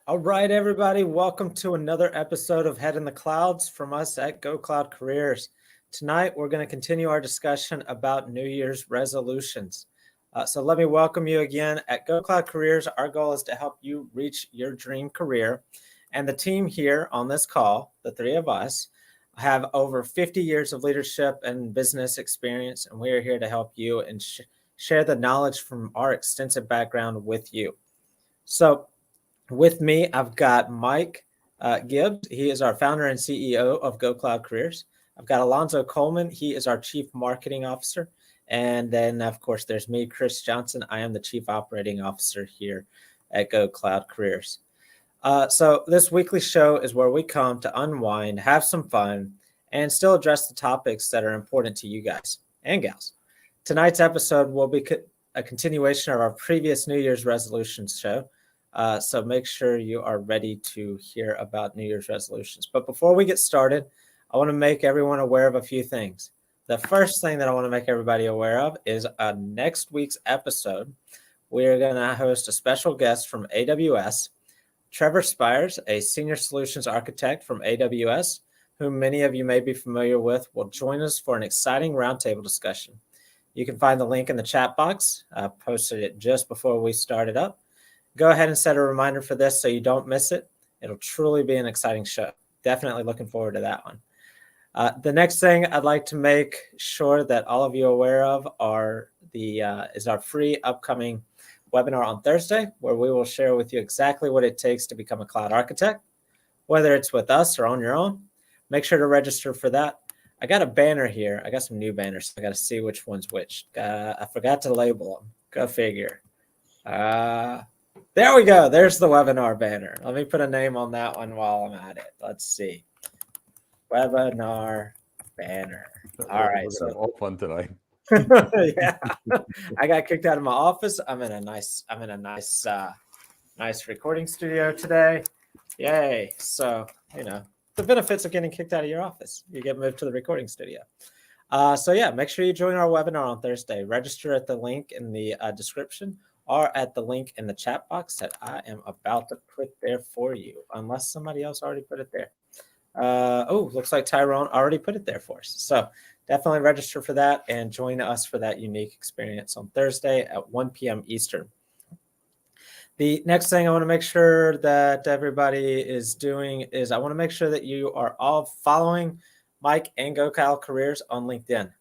All right, everybody, welcome to another episode of Head in the Clouds from us at Go Cloud Careers. Tonight, we're going to continue our discussion about New Year's resolutions. So let me welcome you again at Go Cloud Careers. Our goal is to help you reach your dream career. And the team here on this call, the three of us, have over 50 years of leadership and business experience, and we are here to help you and share the knowledge from our extensive background with you. So with me, I've got Mike Gibbs. He is our founder and CEO of Go Cloud Careers. I've got Alonzo Coleman. He is our Chief Marketing Officer. And then, of course, there's me, Chris Johnson. I am the Chief Operating Officer here at Go Cloud Careers. So this weekly show is where we come to unwind, have some fun, and still address the topics that are important to you guys and gals. Tonight's episode will be a continuation of our previous New Year's resolutions show. So make sure you are ready to hear about New Year's resolutions. But before we get started, I want to make everyone aware of a few things. The first thing that I want to make everybody aware of is next week's episode. We're going to host a special guest from AWS, Trevor Spires, a senior solutions architect from AWS, whom many of you may be familiar with, will join us for an exciting roundtable discussion. You can find the link in the chat box. I posted it just before we started up. Go ahead and set a reminder for this so you don't miss it. It'll truly be an exciting show. Definitely looking forward to that one. The next thing I'd like to make sure that all of you are aware of is our free upcoming webinar on Thursday, where we will share with you exactly what it takes to become a cloud architect, whether it's with us or on your own. Make sure to register for that. I got a banner here. I got some new banners. I got to see which one's which. I forgot to label them. Go figure. There we go. There's the webinar banner. Let me put a name on that one while I'm at it. Let's see. Webinar banner. All right. We're all fun tonight. Yeah. I got kicked out of my office. I'm in a nice recording studio today. Yay. So, the benefits of getting kicked out of your office. You get moved to the recording studio. So yeah, make sure you join our webinar on Thursday. Register at the link in the description or at the link in the chat box that I am about to put there for you, unless somebody else already put it there. Looks like Tyrone already put it there for us. So definitely register for that and join us for that unique experience on Thursday at 1 p.m. Eastern. The next thing I want to make sure that everybody is doing is I want to make sure that you are all following Mike and Go Cloud Careers on LinkedIn.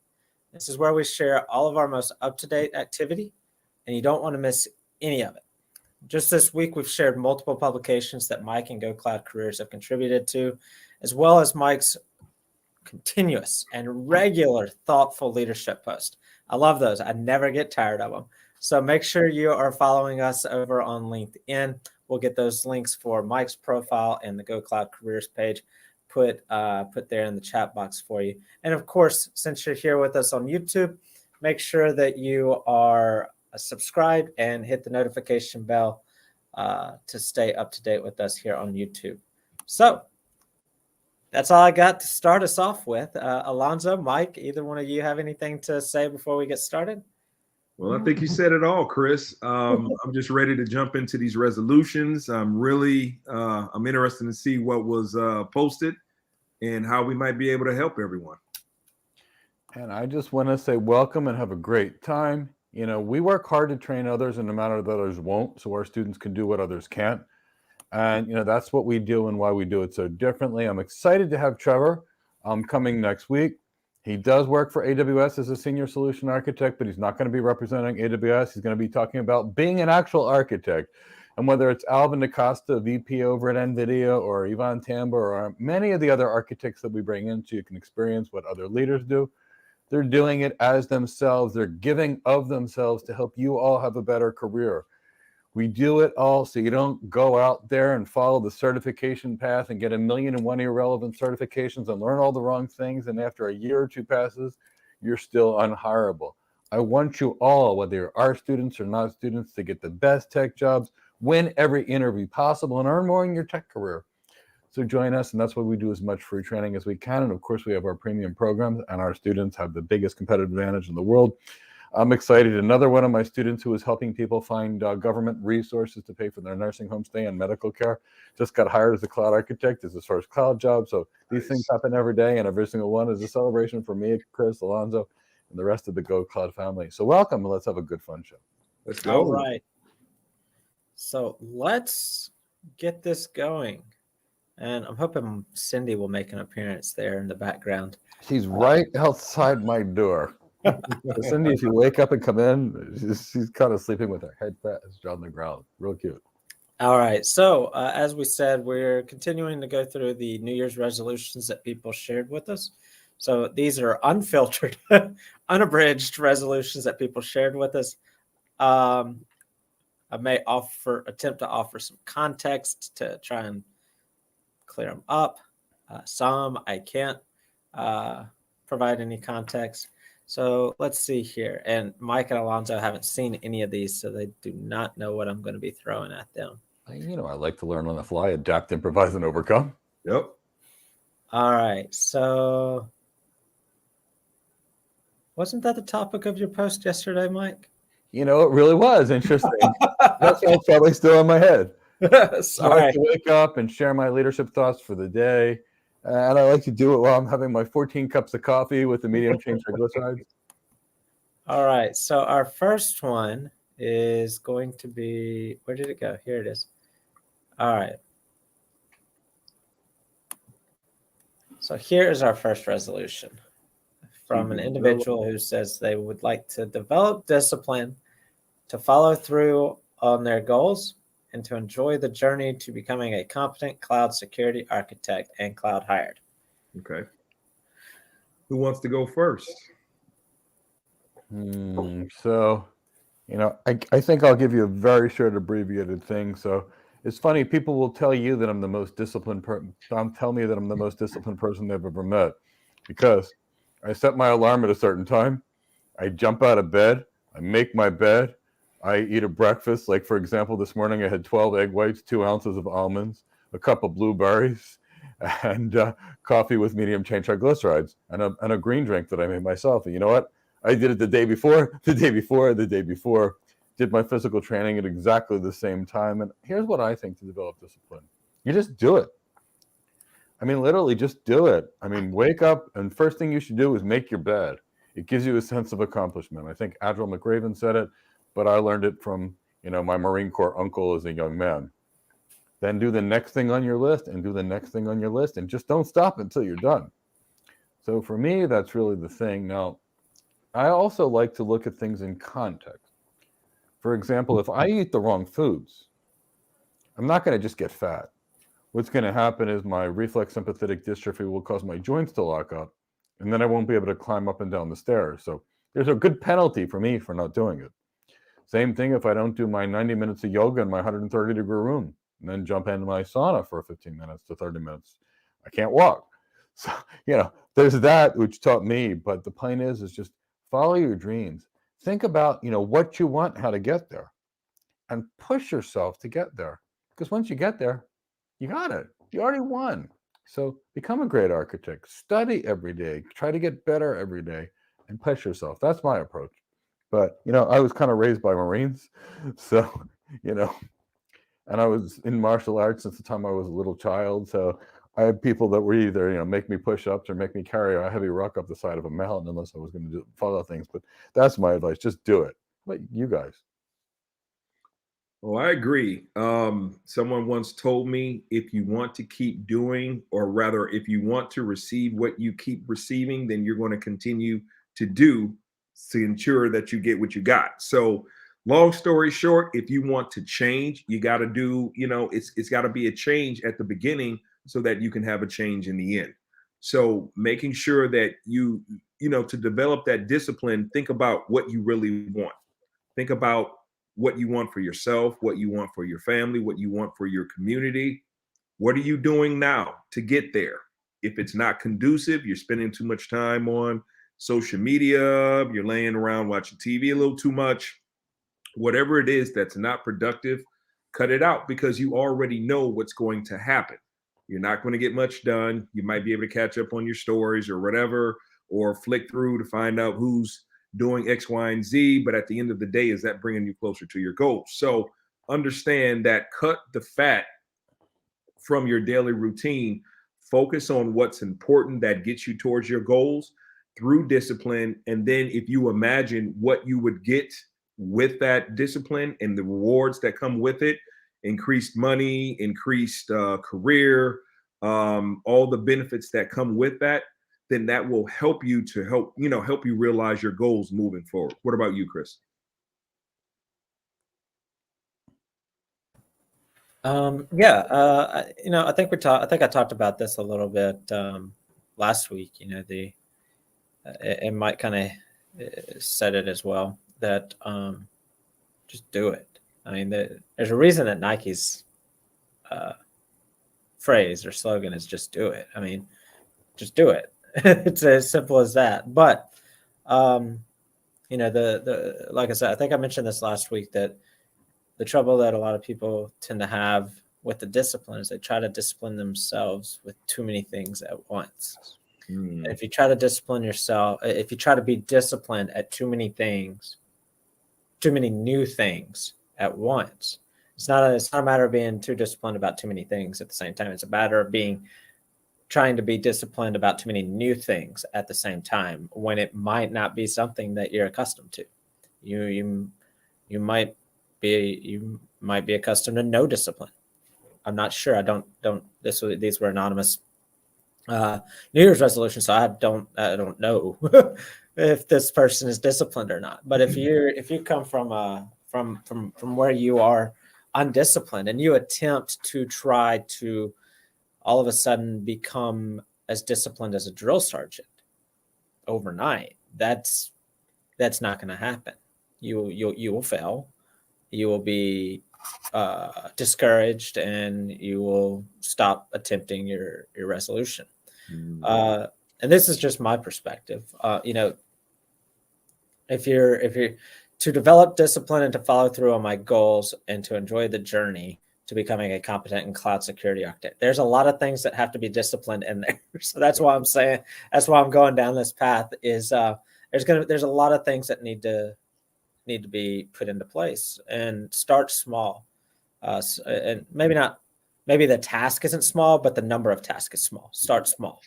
This is where we share all of our most up-to-date activity, and you don't want to miss any of it. Just this week, we've shared multiple publications that Mike and Go Cloud Careers have contributed to, as well as Mike's continuous and regular thoughtful leadership post. I love those. I never get tired of them. So make sure you are following us over on LinkedIn. We'll get those links for Mike's profile and the Go Cloud Careers page put there in the chat box for you. And of course, since you're here with us on YouTube, make sure that you are subscribe and hit the notification bell to stay up to date with us here on YouTube. So that's all I got to start us off with. Alonzo, Mike, either one of you have anything to say before we get started? Well, I think you said it all, Chris. I'm just ready to jump into these resolutions. I'm interested to see what was posted and how we might be able to help everyone. And I just want to say welcome and have a great time. We work hard to train others in a manner that others won't, so our students can do what others can't. And, that's what we do and why we do it so differently. I'm excited to have Trevor coming next week. He does work for AWS as a senior solution architect, but he's not going to be representing AWS. He's going to be talking about being an actual architect. And whether it's Alvin DaCosta, VP over at NVIDIA, or Ivan Tamba, or many of the other architects that we bring in so you can experience what other leaders do, they're doing it as themselves. They're giving of themselves to help you all have a better career. We do it all so you don't go out there and follow the certification path and get 1,000,001 irrelevant certifications and learn all the wrong things. And after a year or two passes, you're still unhireable. I want you all, whether you're our students or not students, to get the best tech jobs, win every interview possible, and earn more in your tech career. So join us, and that's why we do as much free training as we can. And of course, we have our premium programs, and our students have the biggest competitive advantage in the world. I'm excited. Another one of my students who is helping people find government resources to pay for their nursing home stay and medical care just got hired as a cloud architect. It's his first cloud job. So these things happen every day, and every single one is a celebration for me, Chris, Alonzo, and the rest of the Go Cloud family. So welcome, and let's have a good fun show. Let's go. All right. So let's get this going. And I'm hoping Cindy will make an appearance there in the background. She's right outside my door. So Cindy, if you wake up and come in, she's kind of sleeping with her head fast on the ground. Real cute. All right. So as we said, we're continuing to go through the New Year's resolutions that people shared with us. So these are unfiltered, unabridged resolutions that people shared with us. I may attempt to offer some context to try and clear them up. Some I can't provide any context. So let's see here. And Mike and Alonzo haven't seen any of these, so they do not know what I'm going to be throwing at them. You know, I like to learn on the fly, adapt, improvise, and overcome. Yep. All right. So wasn't that the topic of your post yesterday, Mike? You know, it really was interesting. That's why it's probably still in my head. Sorry. I like to wake up and share my leadership thoughts for the day. And I like to do it while I'm having my 14 cups of coffee with the medium chain triglycerides. All right. So our first one is going to be, where did it go? Here it is. All right. So here is our first resolution from an individual who says they would like to develop discipline to follow through on their goals and to enjoy the journey to becoming a competent cloud security architect and cloud hired. Okay. Who wants to go first? So, you know, I think I'll give you a very short abbreviated thing. So it's funny, people will tell you that I'm the most disciplined person. Tell me that I'm the most disciplined person they've ever met, because I set my alarm at a certain time. I jump out of bed. I make my bed. I eat a breakfast. Like, for example, this morning I had 12 egg whites, 2 ounces of almonds, a cup of blueberries, and coffee with medium chain triglycerides, and a green drink that I made myself. And you know what? I did it the day before, did my physical training at exactly the same time. And here's what I think to develop discipline. You just do it. I mean, literally just do it. I mean, wake up, and first thing you should do is make your bed. It gives you a sense of accomplishment. I think Admiral McRaven said it, but I learned it from, you know, my Marine Corps uncle as a young man. Then do the next thing on your list, and do the next thing on your list, and just don't stop until you're done. So for me, that's really the thing. Now, I also like to look at things in context. For example, if I eat the wrong foods, I'm not going to just get fat. What's going to happen is my reflex sympathetic dystrophy will cause my joints to lock up, and then I won't be able to climb up and down the stairs. So there's a good penalty for me for not doing it. Same thing if I don't do my 90 minutes of yoga in my 130-degree room and then jump into my sauna for 15 minutes to 30 minutes. I can't walk. So, you know, there's that, which taught me. But the point is just follow your dreams. Think about, you know, what you want, how to get there, and push yourself to get there. Because once you get there, you got it. You already won. So become a great architect. Study every day. Try to get better every day and push yourself. That's my approach. But, you know, I was kind of raised by Marines. So, you know, and I was in martial arts since the time I was a little child. So I had people that were either, you know, make me push ups or make me carry a heavy rock up the side of a mountain unless I was going to follow things. But that's my advice. Just do it. But you guys. Oh, I agree. Someone once told me, if you want to keep doing, or rather, if you want to receive what you keep receiving, then you're going to continue to do to ensure that you get what you got. So long story short, if you want to change, you got to do, you know, it's got to be a change at the beginning so that you can have a change in the end. So making sure that you know, to develop that discipline, think about what you really want. Think about what you want for yourself, what you want for your family, what you want for your community. What are you doing now to get there? If it's not conducive, you're spending too much time on social media, you're laying around watching TV a little too much, whatever it is that's not productive, cut it out, because you already know what's going to happen. You're not going to get much done. You might be able to catch up on your stories or whatever, or flick through to find out who's doing X, Y, and Z, but at the end of the day, is that bringing you closer to your goals? So understand that, cut the fat from your daily routine, focus on what's important that gets you towards your goals through discipline. And then if you imagine what you would get with that discipline and the rewards that come with it, increased money, increased career, all the benefits that come with that, then that will help you to help you realize your goals moving forward. What about you, Chris? I think I talked about this a little bit last week. It might kind of said it as well, that just do it. I mean, there's a reason that Nike's phrase or slogan is "just do it." I mean, just do it. It's as simple as that. But the like I said, I think I mentioned this last week, that the trouble that a lot of people tend to have with the discipline is they try to discipline themselves with too many things at once. And if you try to discipline yourself, if you try to be disciplined at too many things, too many new things at once, it's not a matter of being too disciplined about too many things at the same time. It's a matter of trying to be disciplined about too many new things at the same time, when it might not be something that you're accustomed to. You might be accustomed to no discipline. I'm not sure. These were anonymous New Year's resolutions, so I don't know if this person is disciplined or not. But if you come from where you are undisciplined and you attempt to try to all of a sudden become as disciplined as a drill sergeant overnight, that's not going to happen. You will fail. You will be discouraged, and you will stop attempting your resolution. And this is just my perspective. If you're to develop discipline and to follow through on my goals and to enjoy the journey to becoming a competent and cloud security architect, there's a lot of things that have to be disciplined in there. So that's why I'm going down this path. Is there's a lot of things that need to be put into place, and start small. And maybe the task isn't small, but the number of tasks is small. Start small.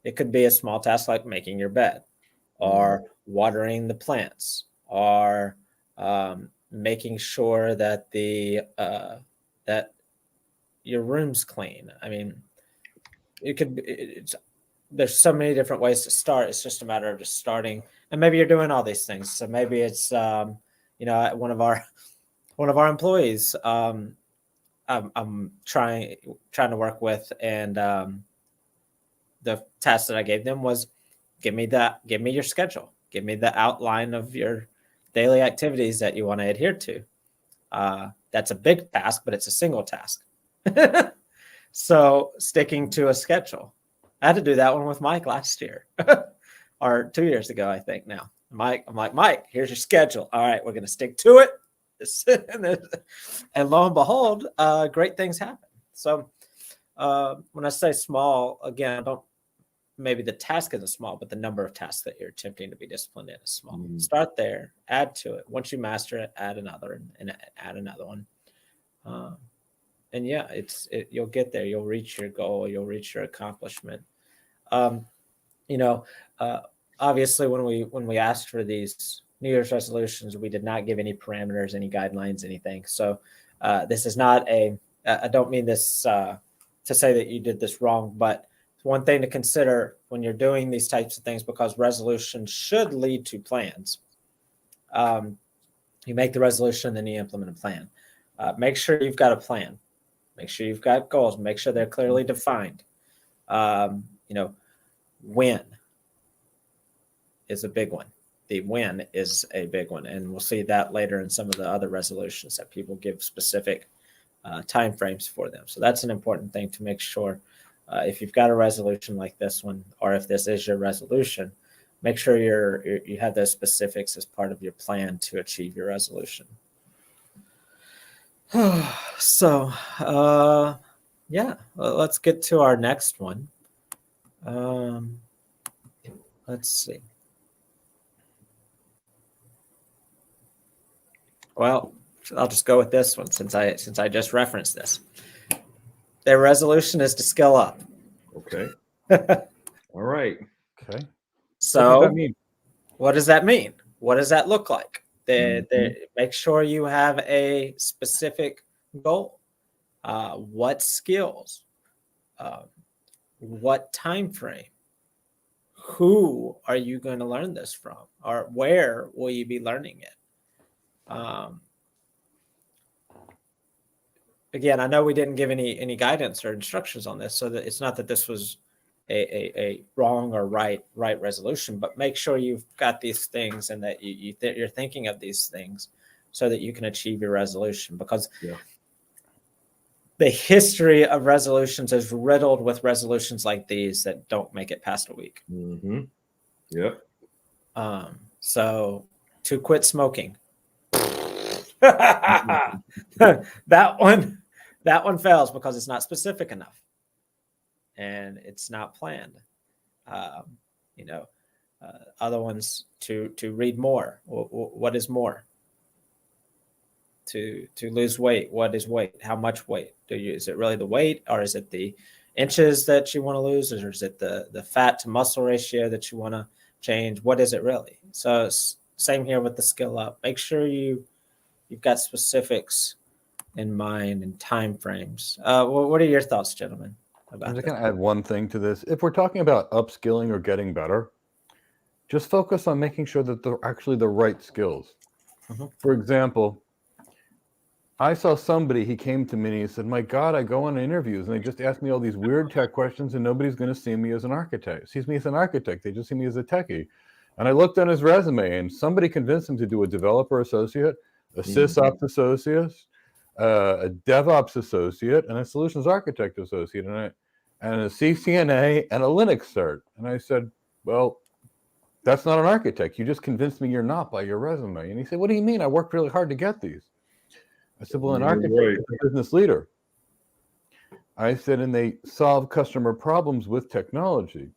It could be a small task like making your bed, or watering the plants, or making sure that that your room's clean. I mean, there's so many different ways to start. It's just a matter of just starting. And maybe you're doing all these things. So maybe it's one of our employees I'm trying to work with, and the task that I gave them was give me your schedule, give me the outline of your daily activities that you want to adhere to. That's a big task, but it's a single task. So sticking to a schedule. I had to do that one with Mike last year or 2 years ago, I think now. I'm like, Mike, here's your schedule. All right, we're going to stick to it. And lo and behold, great things happen. So when I say small, again, maybe the task isn't small, but the number of tasks that you're attempting to be disciplined in is small. Start there, add to it. Once you master it, add another and add another one. And yeah, you'll get there. You'll reach your goal. You'll reach your accomplishment. Obviously, when we asked for these New Year's resolutions, we did not give any parameters, any guidelines, anything. So this is not I don't mean this to say that you did this wrong, but it's one thing to consider when you're doing these types of things, because resolutions should lead to plans. You make the resolution, then you implement a plan. Make sure you've got a plan. Make sure you've got goals. Make sure they're clearly defined. When is a big one. The when is a big one. And we'll see that later in some of the other resolutions that people give specific timeframes for them. So that's an important thing to make sure. If you've got a resolution like this one, or if this is your resolution, make sure you have those specifics as part of your plan to achieve your resolution. So, let's get to our next one. Let's see. Well, I'll just go with this one since I just referenced this. Their resolution is to skill up. Okay. All right. Okay. So What does that mean? what does that mean? What does that look like? Mhm. Make sure you have a specific goal. What skills? What time frame? Who are you going to learn this from, or where will you be learning it? Again, I know we didn't give any guidance or instructions on this, so that it's not that this was a wrong or right resolution, but make sure you've got these things and that you're thinking of these things so that you can achieve your resolution. Because the history of resolutions is riddled with resolutions like these that don't make it past a week. Mm-hmm. Yep. So to quit smoking. that one fails because it's not specific enough and it's not planned. Other ones to read more. What is more? To lose weight. What is weight? How much weight is it really the weight, or is it the inches that you want to lose, or is it the fat to muscle ratio that you want to change? What is it really? So same here with the skill up. Make sure you've got specifics in mind and time frames. What are your thoughts, gentlemen, about I'm just this? going to add one thing to this. If we're talking about upskilling or getting better, just focus on making sure that they're actually the right skills. Mhm. For example, I saw somebody, he came to me and he said, my God, I go on interviews and they just ask me all these weird tech questions and nobody's going to see me as an architect. Sees me as an architect. They just see me as a techie. And I looked at his resume and somebody convinced him to do a developer associate, a sysops associate, a DevOps associate, and a solutions architect associate, and a CCNA and a Linux cert. And I said, well, that's not an architect. You just convinced me you're not by your resume. And he said, what do you mean? I worked really hard to get these. I said, well, an architect is a business leader. I said, and they solve customer problems with technology.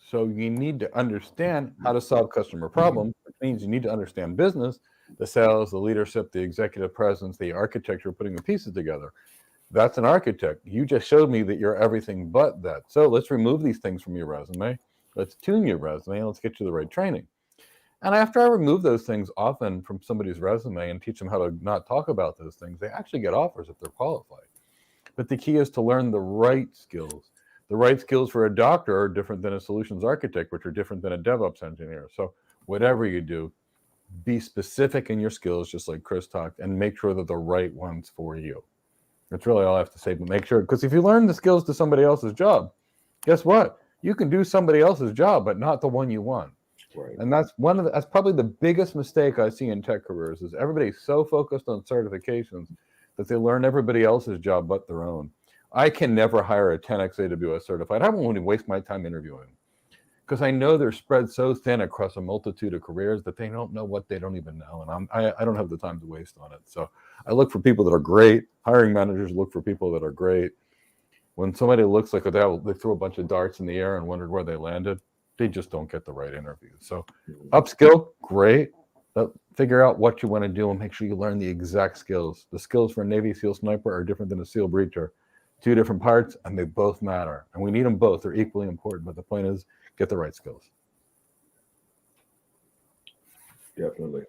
So you need to understand how to solve customer problems, which means you need to understand business, the sales, the leadership, the executive presence, the architecture, putting the pieces together. That's an architect. You just showed me that you're everything but that. So let's remove these things from your resume. Let's tune your resume and let's get you the right training. And after I remove those things often from somebody's resume and teach them how to not talk about those things, they actually get offers if they're qualified. But the key is to learn the right skills. The right skills for a doctor are different than a solutions architect, which are different than a DevOps engineer. So whatever you do, be specific in your skills, just like Chris talked, and make sure that the right one's for you. That's really all I have to say, but make sure, because if you learn the skills to somebody else's job, guess what? You can do somebody else's job, but not the one you want. Right. And that's that's probably the biggest mistake I see in tech careers is everybody's so focused on certifications that they learn everybody else's job but their own. I can never hire a 10x AWS certified. I won't even waste my time interviewing because I know they're spread so thin across a multitude of careers that they don't know what they don't even know. And I don't have the time to waste on it. So I look for people that are great. Hiring managers look for people that are great. When somebody looks like they threw a bunch of darts in the air and wondered where they landed, they just don't get the right interview. So upskill, great. But figure out what you want to do and make sure you learn the exact skills. The skills for a Navy SEAL sniper are different than a SEAL breacher. Two different parts, and they both matter. And we need them both. They're equally important. But the point is, get the right skills. Definitely.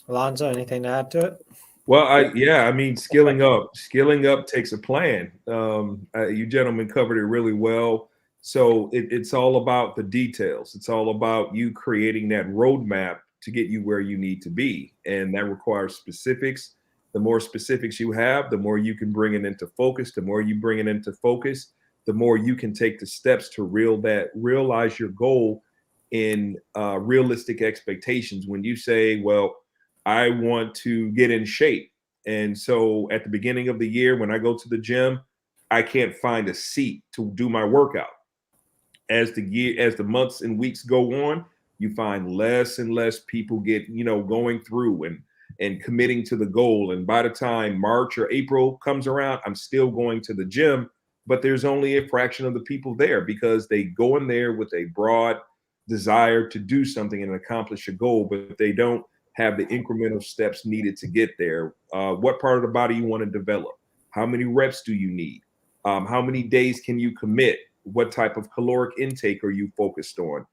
Alonzo, anything to add to it? Well, I mean, skilling up takes a plan. You gentlemen covered it really well. So it's all about the details. It's all about you creating that roadmap to get you where you need to be. And that requires specifics. The more specifics you have, the more you can bring it into focus. The more you bring it into focus, the more you can take the steps to realize your goal in realistic expectations. When you say, well, I want to get in shape. And so at the beginning of the year, when I go to the gym, I can't find a seat to do my workout. As the months and weeks go on, you find less and less people get, going through and committing to the goal. And by the time March or April comes around, I'm still going to the gym, but there's only a fraction of the people there because they go in there with a broad desire to do something and accomplish a goal, but they don't have the incremental steps needed to get there. What part of the body you want to develop? How many reps do you need? How many days can you commit? What type of caloric intake are you focused on?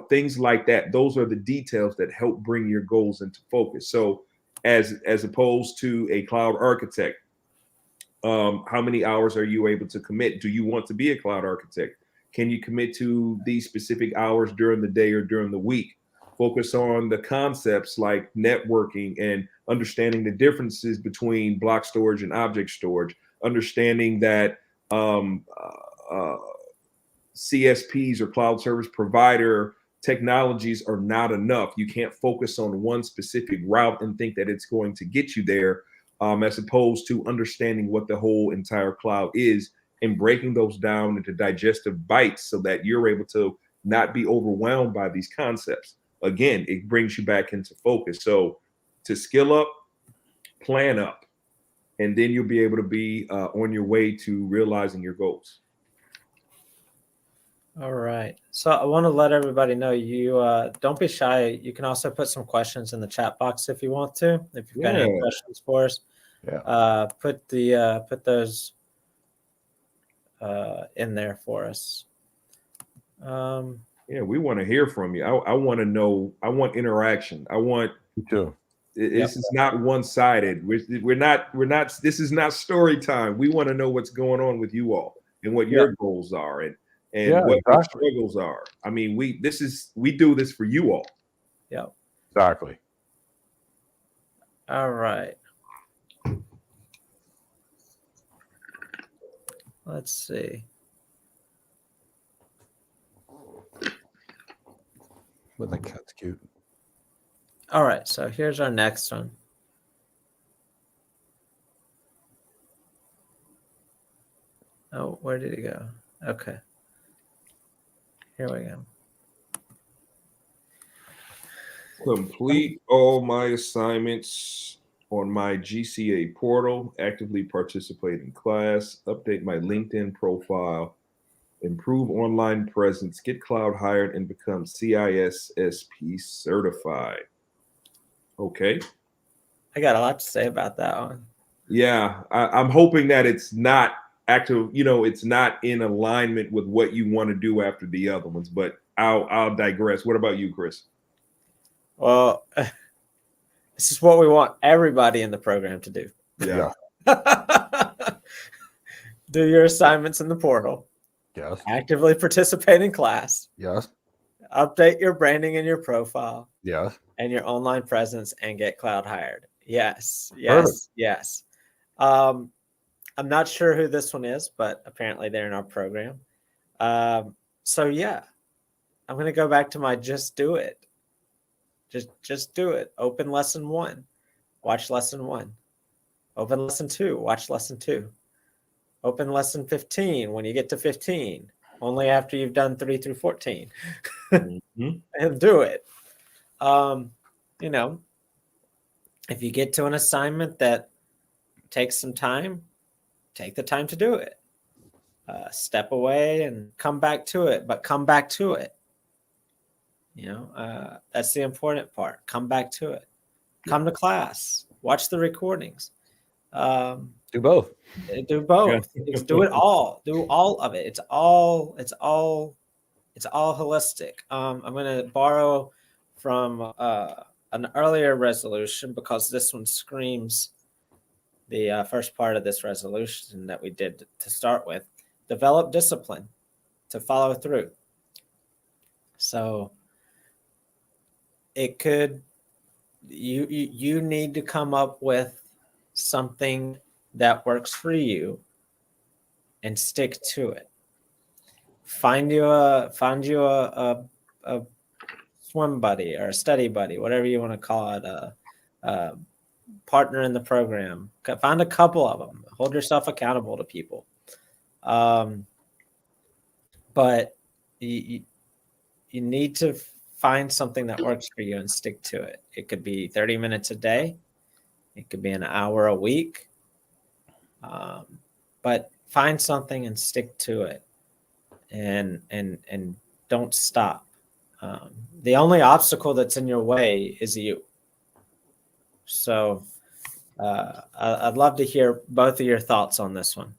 Things like that. Those are the details that help bring your goals into focus. So as opposed to a cloud architect, how many hours are you able to commit? Do you want to be a cloud architect? Can you commit to these specific hours during the day or during the week? Focus on the concepts like networking and understanding the differences between block storage and object storage, understanding that CSPs or cloud service provider technologies are not enough. You can't focus on one specific route and think that it's going to get you there, as opposed to understanding what the whole entire cloud is and breaking those down into digestive bites so that you're able to not be overwhelmed by these concepts. Again, it brings you back into focus. So to skill up, plan up, and then you'll be able to be on your way to realizing your goals. All right. So I want to let everybody know you don't be shy. You can also put some questions in the chat box if you want to. If you've got any questions for us, put those in there for us. We want to hear from you. I want to know. I want interaction. I want. Me too. This is not one-sided. We're not. This is not story time. We want to know what's going on with you all and what your goals are and what your struggles are. I mean, we do this for you all. Yeah. Exactly. All right. Let's see. But the cat's cute. All right. So here's our next one. Oh, where did it go? Okay. Here we go. Complete all my assignments on my GCA portal, actively participate in class, update my LinkedIn profile, improve online presence, get cloud hired, and become CISSP certified. Okay. I got a lot to say about that one. Yeah, I'm hoping that it's not active, it's not in alignment with what you want to do after the other ones, but I'll digress. What about you, Chris? Well, this is what we want everybody in the program to do. Yeah. Do your assignments in the portal. Yes. Actively participate in class. Yes. Update your branding and your profile. Yes. And your online presence and get cloud hired. Yes. Perfect. Yes. I'm not sure who this one is, but apparently they're in our program. So yeah, I'm going to go back to my just do it. Just do it. Open lesson 1. Watch lesson 1. Open lesson 2. Watch lesson 2. Open lesson 15 when you get to 15. Only after you've done 3 through 14. Mm-hmm. And do it. If you get to an assignment that takes some time, take the time to do it. Step away and come back to it, but come back to it. That's the important part. Come back to it. Come to class. Watch the recordings. Do both. Do both. Yeah. Do it all. Do all of it. It's all holistic. I'm going to borrow from an earlier resolution because this one screams the first part of this resolution that we did to start with. Develop discipline to follow through. So it could, you need to come up with something that works for you and stick to it. Find you a swim buddy or a study buddy, whatever you want to call it, a partner in the program. Find a couple of them. Hold yourself accountable to people. But you need to find something that works for you and stick to it. It could be 30 minutes a day. It could be an hour a week. But find something and stick to it, and don't stop. The only obstacle that's in your way is you. So I'd love to hear both of your thoughts on this one.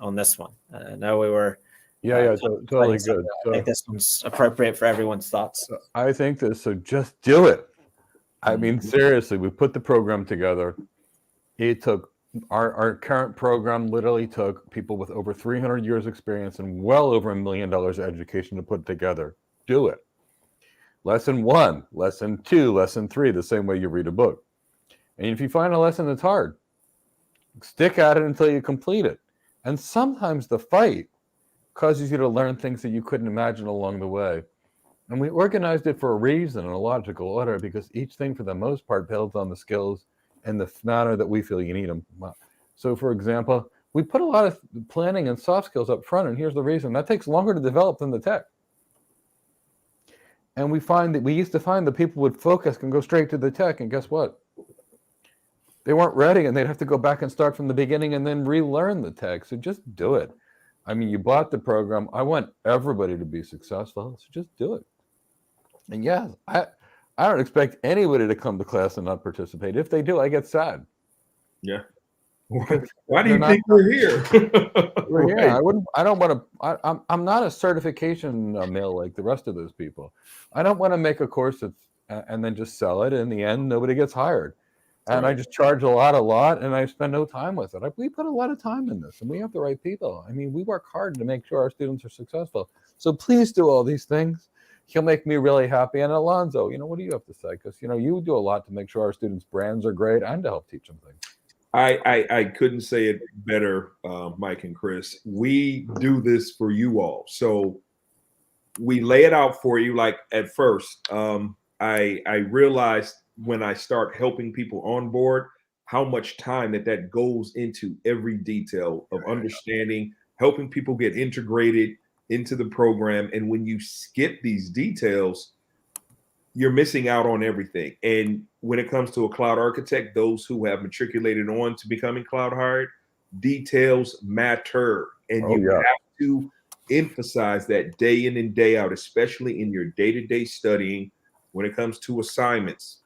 I know we were totally good. I think this one's appropriate for everyone's thoughts. I think this, so just do it. I mean, seriously, we put the program together. It took our current program literally took people with over 300 years experience and well over $1 million of education to put together. Do it. Lesson 1, lesson 2, lesson 3, the same way you read a book. And if you find a lesson that's hard, stick at it until you complete it. And sometimes the fight causes you to learn things that you couldn't imagine along the way. And we organized it for a reason in a logical order, because each thing, for the most part, builds on the skills and the manner that we feel you need them. So, for example, we put a lot of planning and soft skills up front, and here's the reason. That takes longer to develop than the tech. And we used to find that people would focus and go straight to the tech, and guess what? They weren't ready, and they'd have to go back and start from the beginning and then relearn the tech. So just do it. I mean, you bought the program. I want everybody to be successful, so just do it. And yes, I don't expect anybody to come to class and not participate. If they do, I get sad. Yeah. Why do you think we're here? We're here. I'm not a certification mill like the rest of those people. I don't want to make a course and then just sell it. In the end, nobody gets hired. And I just charge a lot, and I spend no time with it. We put a lot of time in this, and we have the right people. I mean, we work hard to make sure our students are successful. So please do all these things. He'll make me really happy. And Alonzo, what do you have to say? Because, you do a lot to make sure our students' brands are great and to help teach them things. I couldn't say it better, Mike and Chris. We do this for you all. So we lay it out for you. Like at first, I realized when I start helping people on board, how much time that goes into every detail of understanding, helping people get integrated into the program. And when you skip these details, you're missing out on everything. And when it comes to a cloud architect, those who have matriculated on to becoming cloud hired, details matter. And you have to emphasize that day in and day out, especially in your day-to-day studying, when it comes to assignments,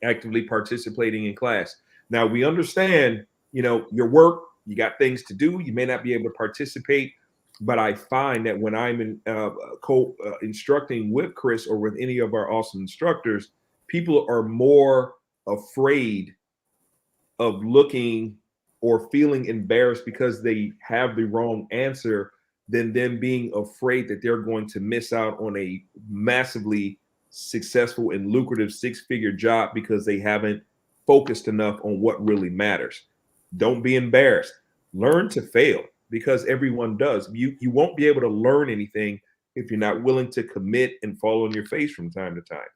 actively participating in class. Now, we understand, your work, you got things to do. You may not be able to participate, but I find that when I'm instructing with Chris or with any of our awesome instructors, people are more afraid of looking or feeling embarrassed because they have the wrong answer than them being afraid that they're going to miss out on a massively successful and lucrative six-figure job because they haven't focused enough on what really matters. Don't be embarrassed. Learn to fail, because everyone does. You won't be able to learn anything if you're not willing to commit and fall on your face from time to time.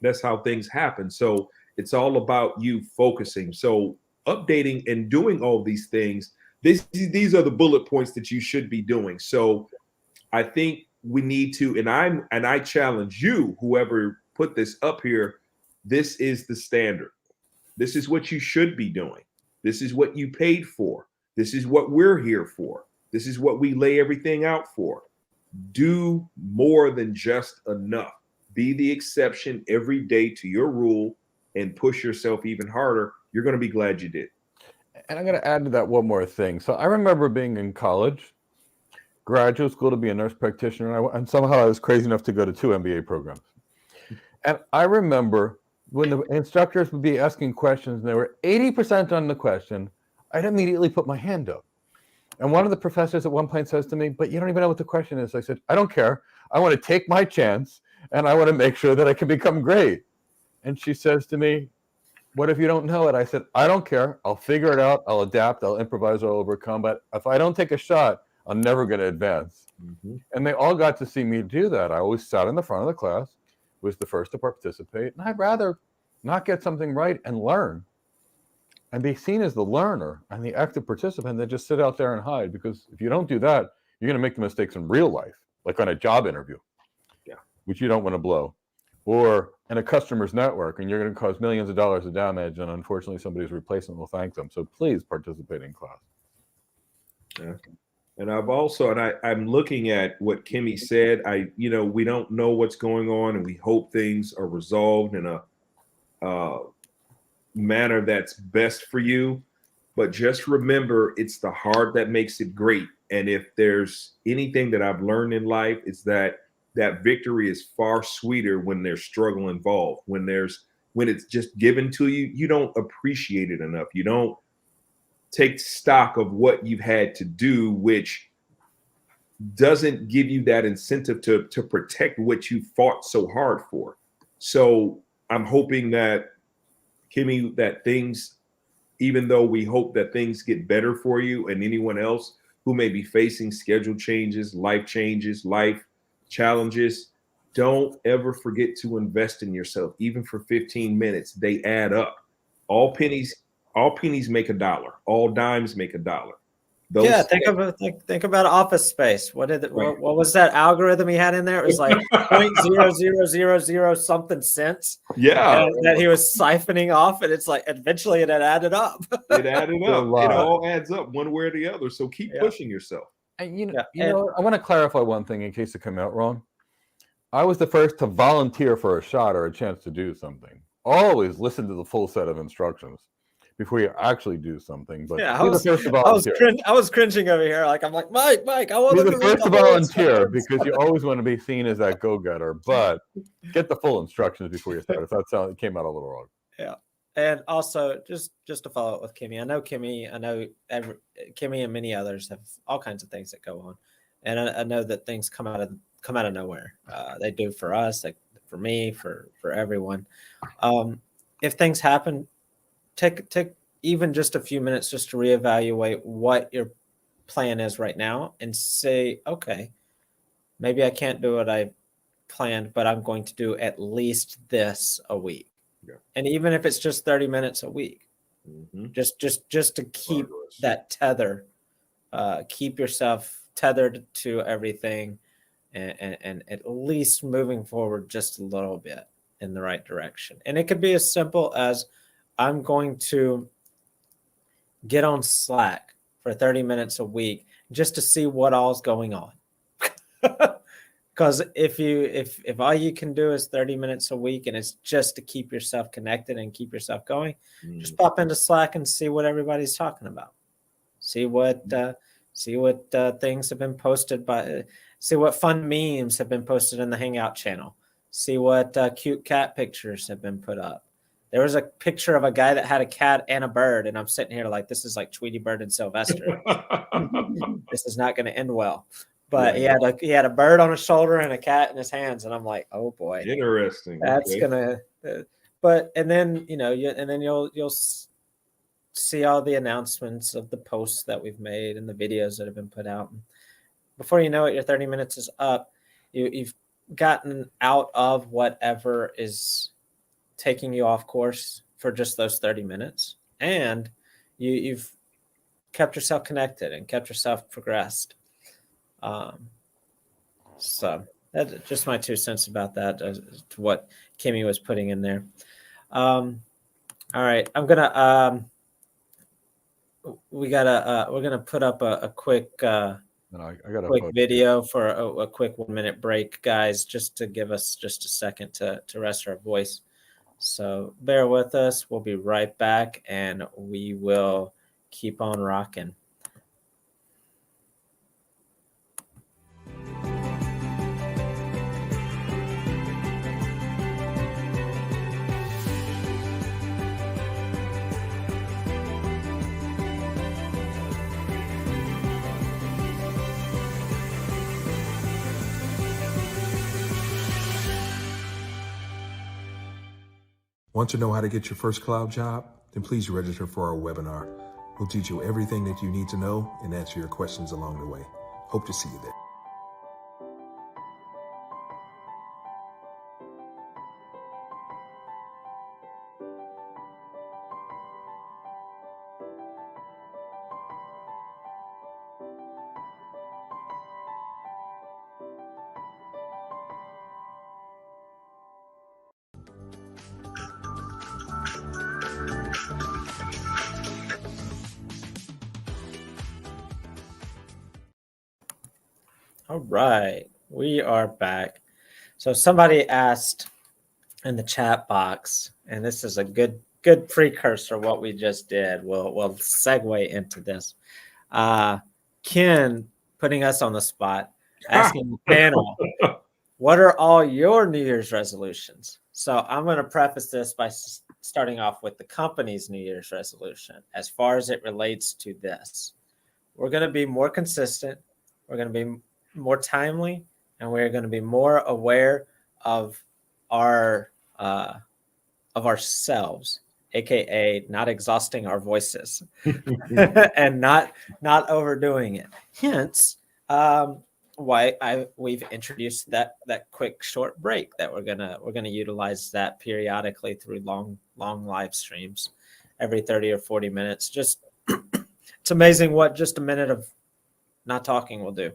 That's how things happen. So it's all about you focusing. So updating and doing all these things, these are the bullet points that you should be doing. So I think we need to, and I challenge you, whoever put this up here, this is the standard. This is what you should be doing. This is what you paid for. This is what we're here for. This is what we lay everything out for. Do more than just enough. Be the exception every day to your rule and push yourself even harder. You're going to be glad you did. And I'm going to add to that one more thing. So I remember being in college, graduate school to be a nurse practitioner, and somehow I was crazy enough to go to 2 MBA programs. And I remember when the instructors would be asking questions and they were 80% on the question, I'd immediately put my hand up. And one of the professors at one point says to me, but you don't even know what the question is. I said, I don't care. I want to take my chance, and I want to make sure that I can become great. And she says to me, what if you don't know it? I said, I don't care. I'll figure it out. I'll adapt. I'll improvise. I'll overcome. But if I don't take a shot, I'm never going to advance. Mm-hmm. And they all got to see me do that. I always sat in the front of the class, was the first to participate. And I'd rather not get something right and learn and be seen as the learner and the active participant than just sit out there and hide. Because if you don't do that, you're going to make the mistakes in real life, like on a job interview, which you don't want to blow, or in a customer's network, and you're going to cause millions of dollars of damage. And unfortunately, somebody's replacement will thank them. So please participate in class. Yeah. And I'm looking at what Kimmy said. We don't know what's going on, and we hope things are resolved in a manner that's best for you. But just remember, it's the heart that makes it great. And if there's anything that I've learned in life, it's that victory is far sweeter when there's struggle involved. When it's just given to you, you don't appreciate it enough. You don't take stock of what you've had to do, which doesn't give you that incentive to protect what you fought so hard for. So I'm hoping that, Kimmy, that things, even though we hope that things get better for you and anyone else who may be facing schedule changes, life challenges, don't ever forget to invest in yourself, even for 15 minutes. They add up. All pennies make $1. All dimes make $1. Think about Office Space. What was that algorithm he had in there? It was like 0.0000 something cents. Yeah, that he was siphoning off, and it's like eventually it had added up. It added up. It all adds up one way or the other. So keep pushing yourself. And you know, I want to clarify one thing in case it came out wrong. I was the first to volunteer for a shot or a chance to do something. Always listen to the full set of instructions before you actually do something. But I was cringing over here. I'm like, Mike, I want to be the first to volunteer because you always want to be seen as that go-getter. But get the full instructions before you start. If it came out a little wrong. Yeah. And also, just to follow up with Kimmy, I know Kimmy and many others have all kinds of things that go on, and I know that things come out of nowhere. They do for us, for me, for everyone. If things happen, take even just a few minutes just to reevaluate what your plan is right now and say, okay, maybe I can't do what I planned, but I'm going to do at least this a week. Yeah. And even if it's just 30 minutes a week, just to keep that tether, keep yourself tethered to everything and at least moving forward just a little bit in the right direction. And it could be as simple as I'm going to get on Slack for 30 minutes a week just to see what all's going on. Because if all you can do is 30 minutes a week and it's just to keep yourself connected and keep yourself going, just pop into Slack and see what everybody's talking about. See what things have been posted see what fun memes have been posted in the Hangout channel. See what cute cat pictures have been put up. There was a picture of a guy that had a cat and a bird, and I'm sitting here like, this is like Tweety Bird and Sylvester. This is not going to end well. But he had a bird on his shoulder and a cat in his hands, and I'm like, oh boy, interesting. That's gonna. And then you'll see all the announcements of the posts that we've made and the videos that have been put out. And before you know it, your 30 minutes is up. You've gotten out of whatever is taking you off course for just those 30 minutes, and you've kept yourself connected and kept yourself progressed. So that's just my 2 cents about that, to what Kimmy was putting in there. All right, I'm gonna we're gonna put up a quick quick video for a quick 1 minute break, guys, just to give us just a second to rest our voice. So bear with us. We'll be right back, and we will keep on rocking. Want to know how to get your first cloud job? Then please register for our webinar. We'll teach you everything that you need to know and answer your questions along the way. Hope to see you there. All right, we are back. So somebody asked in the chat box, and this is a good precursor what we just did. We'll segue into this. Ken putting us on the spot, asking the panel, what are all your New Year's resolutions? So I'm going to preface this by starting off with the company's New Year's resolution as far as it relates to this. We're going to be more consistent. We're going to be more timely, and we're going to be more aware of our of ourselves, aka not exhausting our voices and not overdoing it. Hence, why we've introduced that quick short break that we're gonna utilize that periodically through long live streams every 30 or 40 minutes. Just it's amazing what just a minute of not talking will do.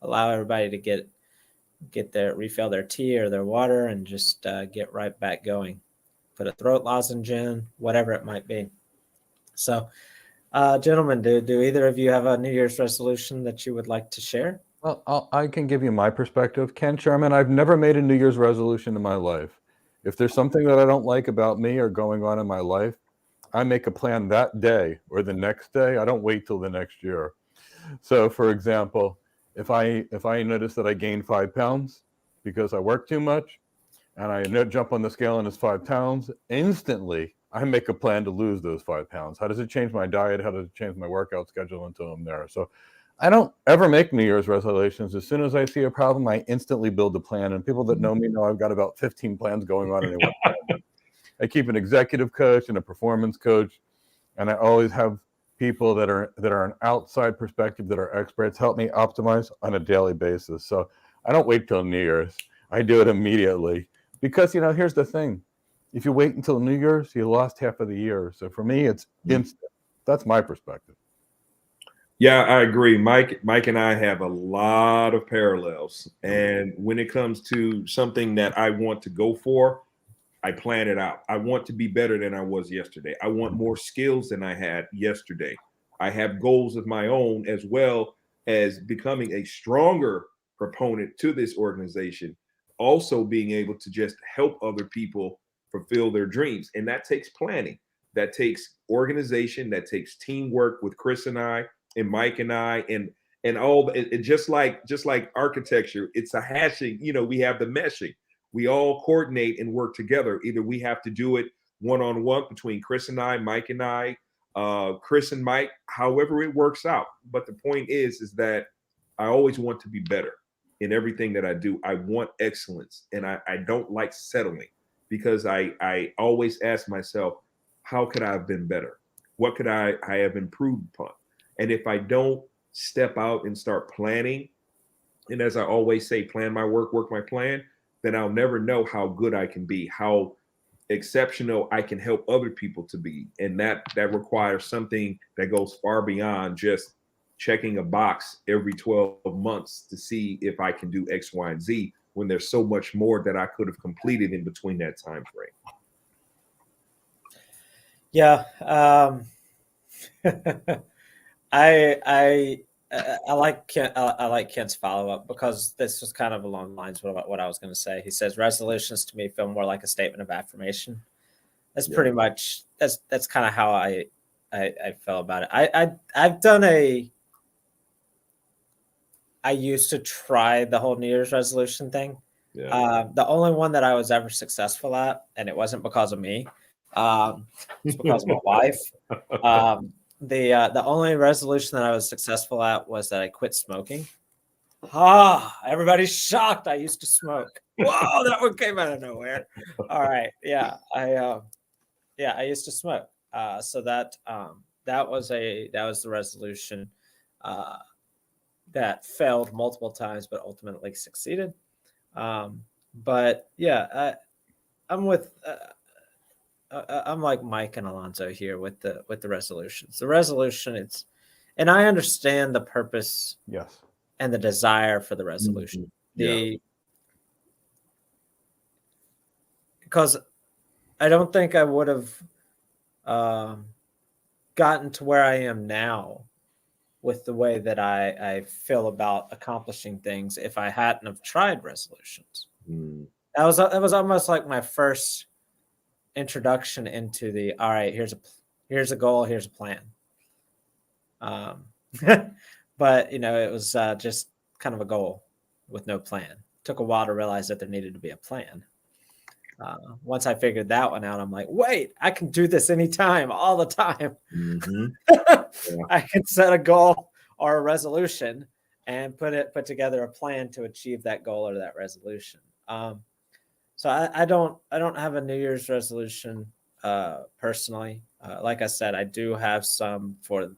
Allow everybody to get their refill their tea or their water and just get right back going. Put a throat lozenge in, whatever it might be. So, gentlemen, do either of you have a New Year's resolution that you would like to share? Well, I can give you my perspective. Ken Sherman, I've never made a New Year's resolution in my life. If there's something that I don't like about me or going on in my life, I make a plan that day or the next day. I don't wait till the next year. So, for example, if I notice that I gained 5 pounds because I work too much, and I jump on the scale and it's 5 pounds, instantly I make a plan to lose those 5 pounds. How does it change my diet? How does it change my workout schedule until I'm there? So I don't ever make New Year's resolutions. As soon as I see a problem, I instantly build a plan. And people that know me know I've got about 15 plans going on at one time. I keep an executive coach and a performance coach, and I always have people that are an outside perspective, that are experts, help me optimize on a daily basis. So I don't wait till New Year's. I do it immediately. Because, here's the thing. If you wait until New Year's, you lost half of the year. So for me, it's instant. That's my perspective. Yeah, I agree. Mike and I have a lot of parallels. And when it comes to something that I want to go for, I plan it out. I want to be better than I was yesterday. I want more skills than I had yesterday. I have goals of my own, as well as becoming a stronger proponent to this organization, also being able to just help other people fulfill their dreams. And that takes planning, that takes organization, that takes teamwork with Chris and I and Mike and I and all it just like architecture, it's a hashing, we have the meshing. We all coordinate and work together. Either we have to do it one-on-one between Chris and I, Mike and I, Chris and Mike, however it works out. But the point is that I always want to be better in everything that I do. I want excellence, and I don't like settling, because I always ask myself, how could I have been better? What could I have improved upon? And if I don't step out and start planning, and as I always say, plan my work my plan, then I'll never know how good I can be, how exceptional I can help other people to be. And that requires something that goes far beyond just checking a box every 12 months to see if I can do X, Y, and Z, when there's so much more that I could have completed in between that time frame. Yeah. I like Ken's follow up, because this was kind of along the lines of what I was going to say. He says resolutions to me feel more like a statement of affirmation. That's pretty much that's kind of how I feel about it. I've done I used to try the whole New Year's resolution thing. Yeah. The only one that I was ever successful at, and it wasn't because of me, it's because of my wife. The only resolution that I was successful at was that I quit smoking. Everybody's shocked. I used to smoke. Whoa, that one came out of nowhere. All right, yeah, I used to smoke. So that was the resolution that failed multiple times, but ultimately succeeded. But yeah, I'm with. I'm like Mike and Alonso here with the resolutions. The resolution, and I understand the purpose, yes, and the desire for the resolution. Because I don't think I would have gotten to where I am now with the way that I feel about accomplishing things if I hadn't have tried resolutions. That was almost like my first introduction into the, all right, here's a goal, here's a plan. But it was just kind of a goal with no plan. Took a while to realize that there needed to be a plan. Once I figured that one out, I'm like, wait, I can do this anytime, all the time. I can set a goal or a resolution and put together a plan to achieve that goal or that resolution. So I don't have a New Year's resolution personally. Like I said, I do have some for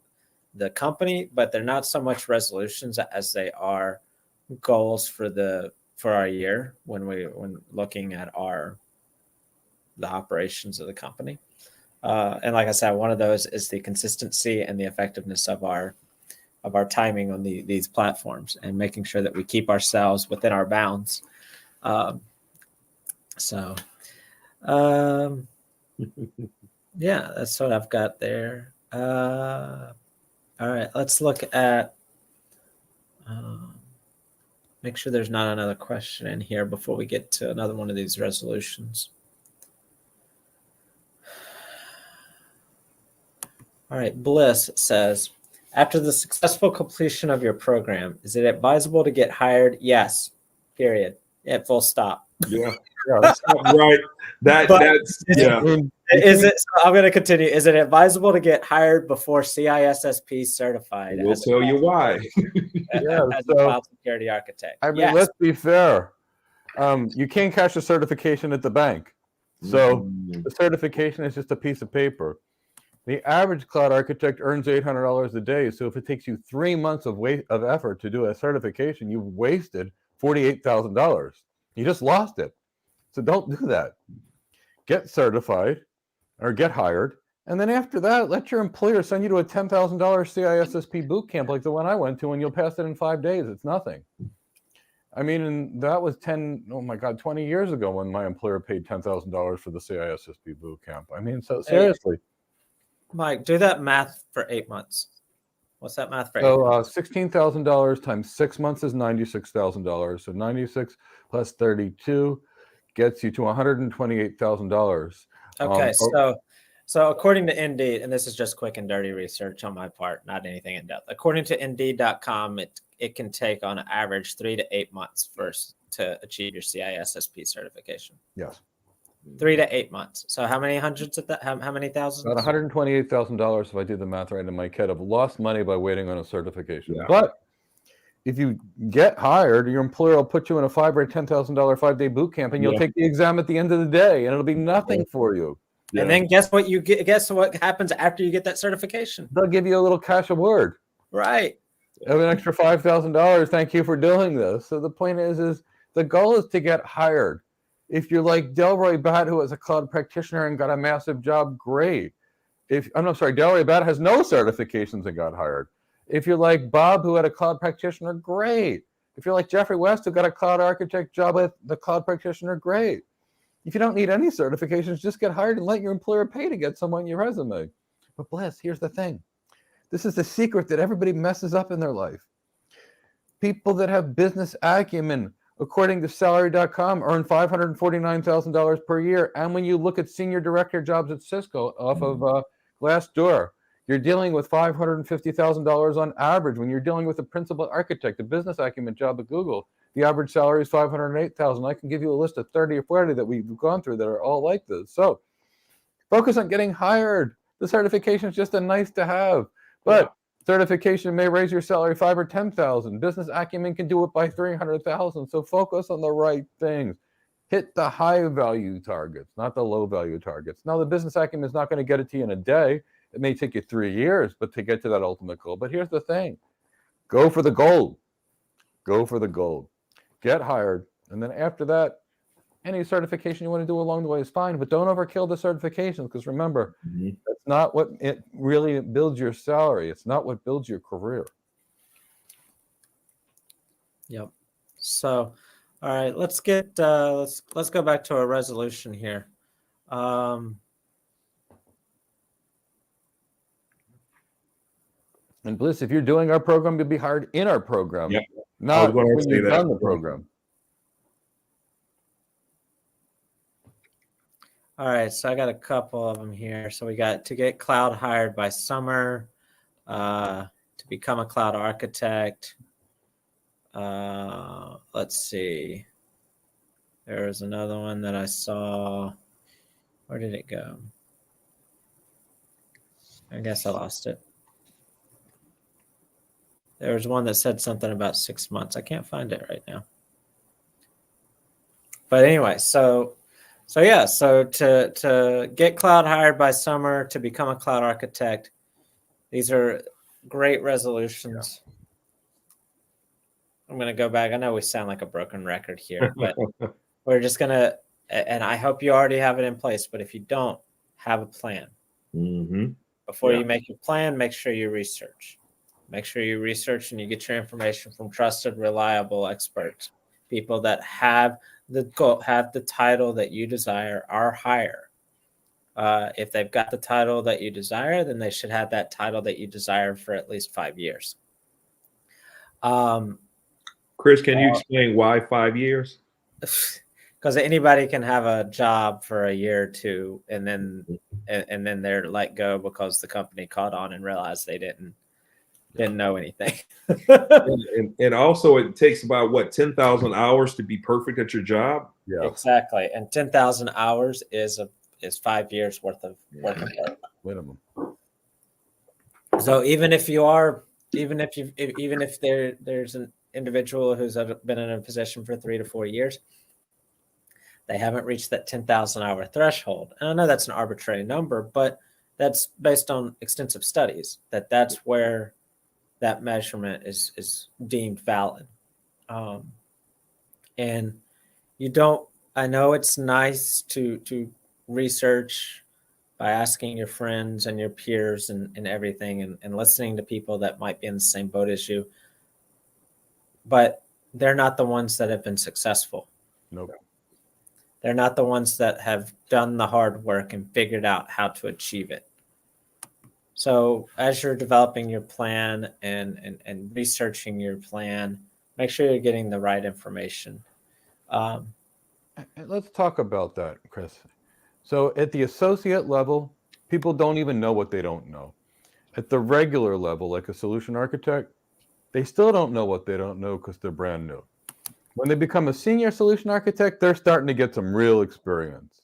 the company, but they're not so much resolutions as they are goals for our year when looking at the operations of the company. And like I said, one of those is the consistency and the effectiveness of our timing on these platforms and making sure that we keep ourselves within our bounds. Yeah, that's what I've got there. All right, let's look at, make sure there's not another question in here before we get to another one of these resolutions. All right, Bliss says, after the successful completion of your program, is it advisable to get hired? Yes, period. Yeah, full stop. Yeah, that's right. That's yeah. Is it? So I'm going to continue. Is it advisable to get hired before CISSP certified? We'll tell you why. As a cloud security architect. I mean, let's be fair. You can't cash a certification at the bank, so the certification is just a piece of paper. The average cloud architect earns $800 a day. So if it takes you 3 months of effort to do a certification, you've wasted $48,000. You just lost it. So don't do that. Get certified or get hired. And then after that, let your employer send you to a $10,000 CISSP boot camp like the one I went to, and you'll pass it in 5 days. It's nothing. I mean, and that was 20 years ago when my employer paid $10,000 for the CISSP boot camp. I mean, so seriously. Mike, do that math for 8 months. What's that math for 8 months? $16,000 times 6 months is $96,000. So 96 plus 32 gets you to $128,000. Okay, so according to Indeed, and this is just quick and dirty research on my part, not anything in depth. According to Indeed.com, it can take on average 3 to 8 months to achieve your CISSP certification. Yes. 3 to 8 months. So how many hundreds of that? How many thousands? About $128,000 if I do the math right in my head. I've lost money by waiting on a certification. Yeah. But if you get hired, your employer will put you in a $5,000 or $10,000 5-day boot camp, and you'll take the exam at the end of the day, and it'll be nothing for you. Yeah. And then guess what you get? Guess what happens after you get that certification? They'll give you a little cash award. Right. Have an extra $5,000. Thank you for doing this. So the point is the goal is to get hired. If you're like Delroy Bat, who was a cloud practitioner and got a massive job, great. Delroy Bat has no certifications and got hired. If you're like Bob, who had a cloud practitioner, great. If you're like Jeffrey West, who got a cloud architect job with the cloud practitioner, great. If you don't need any certifications, just get hired and let your employer pay to get someone on your resume. But Bliss, here's the thing. This is the secret that everybody messes up in their life. People that have business acumen, according to salary.com, earn $549,000 per year. And when you look at senior director jobs at Cisco off of Glassdoor, you're dealing with $550,000 on average. When you're dealing with a principal architect, a business acumen job at Google, the average salary is $508,000. I can give you a list of 30 or 40 that we've gone through that are all like this. So focus on getting hired. The certification is just a nice to have, but certification may raise your salary $5,000 or $10,000. Business acumen can do it by $300,000. So focus on the right things. Hit the high value targets, not the low value targets. Now, the business acumen is not going to get it to you in a day. It may take you 3 years, but to get to that ultimate goal. But here's the thing. Go for the gold. Go for the gold. Get hired. And then after that, any certification you want to do along the way is fine, but don't overkill the certifications, because remember, that's not what it really builds your salary. It's not what builds your career. Yep. So, all right, let's get let's go back to our resolution here. And Bliss, if you're doing our program, you'll be hired in our program, Yep. not gonna when say you've that. done the program. All right, so I got a couple of them here. So we got to get cloud hired by summer, to become a cloud architect. Let's see. There was another one that I saw. Where did it go? I guess I lost it. There was one that said something about 6 months. I can't find it right now. But anyway, so to get cloud hired by summer, to become a cloud architect, these are great resolutions. Yeah. I'm going to go back. I know we sound like a broken record here, but we're just going to, and I hope you already have it in place, but if you don't, have a plan. Mm-hmm. Before you make your plan, make sure you research. Make sure you research and you get your information from trusted, reliable experts, people that have the goal, have the title that you desire, are higher. If they've got the title that you desire, then they should have that title that you desire for at least 5 years. Chris, can you explain why 5 years? Because anybody can have a job for a year or two, and then they're let go because the company caught on and realized they didn't know anything. and also, it takes about 10,000 hours to be perfect at your job. Yeah, exactly. And 10,000 hours is 5 years worth of work. Minimum. So even if there's an individual who's been in a position for 3 to 4 years, they haven't reached that 10,000 hour threshold. And I know that's an arbitrary number, but that's based on extensive studies, that's where that measurement is deemed valid. And I know it's nice to research by asking your friends and your peers and everything, and listening to people that might be in the same boat as you, but they're not the ones that have been successful. Nope. They're not the ones that have done the hard work and figured out how to achieve it. So as you're developing your plan and researching your plan, make sure you're getting the right information. Let's talk about that, Chris. So at the associate level, people don't even know what they don't know. At the regular level, like a solution architect, they still don't know what they don't know because they're brand new. When they become a senior solution architect, they're starting to get some real experience.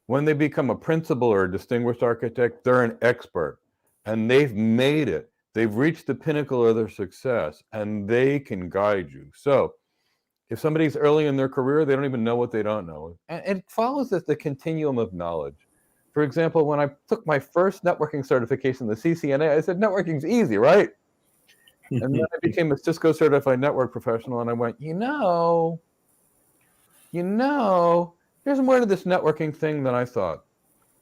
When they become a principal or a distinguished architect, they're an expert, and they've made it. They've reached the pinnacle of their success, and they can guide you. So if somebody's early in their career, they don't even know what they don't know. And it follows the continuum of knowledge. For example, when I took my first networking certification, the CCNA, I said, networking's easy, right? And then I became a Cisco certified network professional, and I went, there's more to this networking thing than I thought.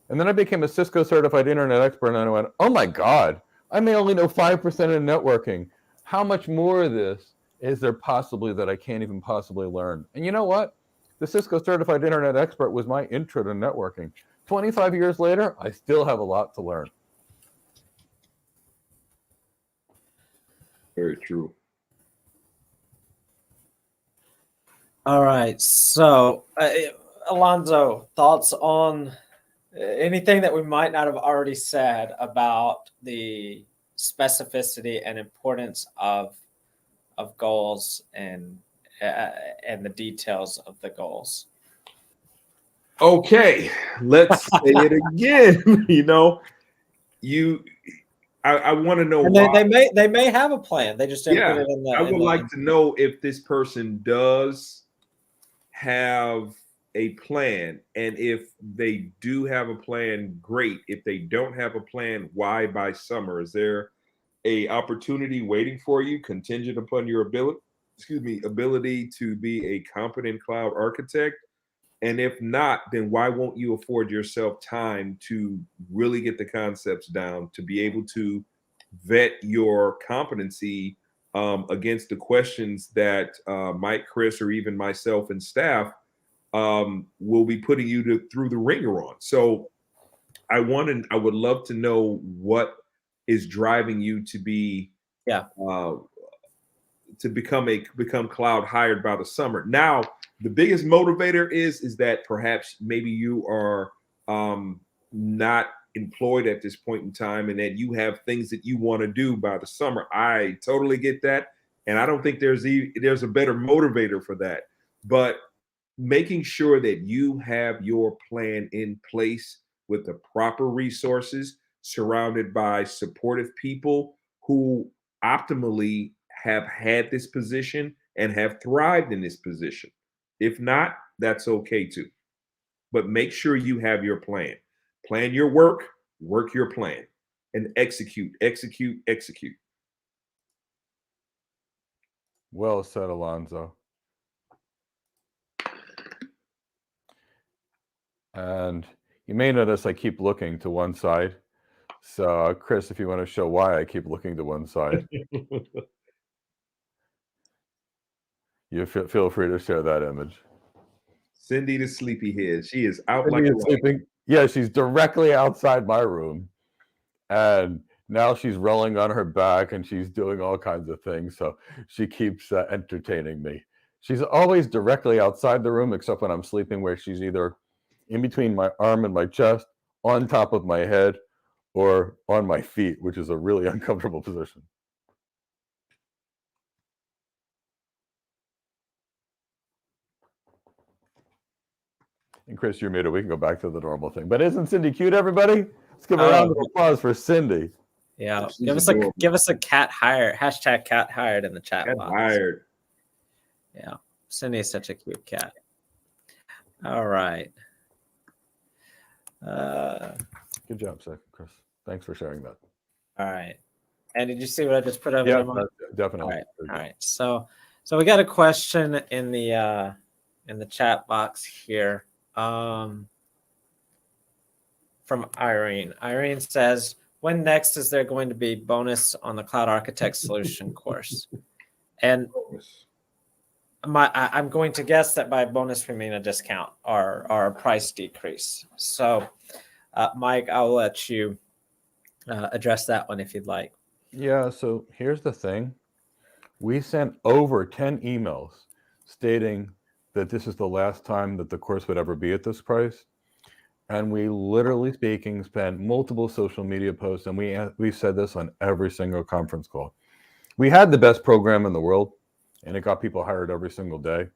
And then I became a Cisco certified internet expert, and I went, oh my God, I may only know 5% of networking. How much more of this is there possibly that I can't even possibly learn? And you know what? The Cisco certified internet expert was my intro to networking. 25 years later, I still have a lot to learn. Very true. All right. So, Alonzo, thoughts on anything that we might not have already said about the specificity and importance of goals and the details of the goals? Okay, let's say it again. I want to know why. They may have a plan. They just didn't put it in the. I would like to know if this person does have a plan, and if they do have a plan, great. If they don't have a plan, why by summer? Is there a opportunity waiting for you contingent upon your ability to be a competent cloud architect? And if not, then why won't you afford yourself time to really get the concepts down, to be able to vet your competency against the questions that Mike, Chris, or even myself and staff will be putting you through the ringer on? So I would love to know what is driving you to be to become cloud hired by the summer. Now, the biggest motivator is that perhaps maybe you are not employed at this point in time, and that you have things that you want to do by the summer. I totally get that, and I don't think there's a better motivator for that. But making sure that you have your plan in place with the proper resources, surrounded by supportive people who optimally have had this position and have thrived in this position. If not, that's okay too. But make sure you have your plan. Plan your work, work your plan, and execute, execute, execute. Well said, Alonzo. And you may notice I keep looking to one side. So, Chris, if you want to show why I keep looking to one side, you feel free to share that image. Cindy the sleepyhead. She is out Cindy like a is sleeping. Yeah, she's directly outside my room. And now she's rolling on her back and she's doing all kinds of things. So she keeps entertaining me. She's always directly outside the room, except when I'm sleeping, where she's either in between my arm and my chest, on top of my head, or on my feet, which is a really uncomfortable position. And Chris, you're muted. We can go back to the normal thing. But isn't Cindy cute, everybody? Let's give a round of applause for Cindy. Yeah, give us a cat hired, hashtag cat hired in the chat box. Hired. Yeah, Cindy is such a cute cat. All right. Good job, sir, Chris. Thanks for sharing that. All right. And did you see what I just put over there? Yeah, definitely. All right. So we got a question in the chat box here from Irene. Irene says, when next is there going to be bonus on the Cloud Architect Solution course? And I'm going to guess that by bonus we mean a discount or a price decrease. So, Mike, I'll let you address that one if you'd like. Yeah, so here's the thing. We sent over 10 emails stating that this is the last time that the course would ever be at this price. And we, literally speaking, spent multiple social media posts, and we said this on every single conference call. We had the best program in the world, and it got people hired every single day.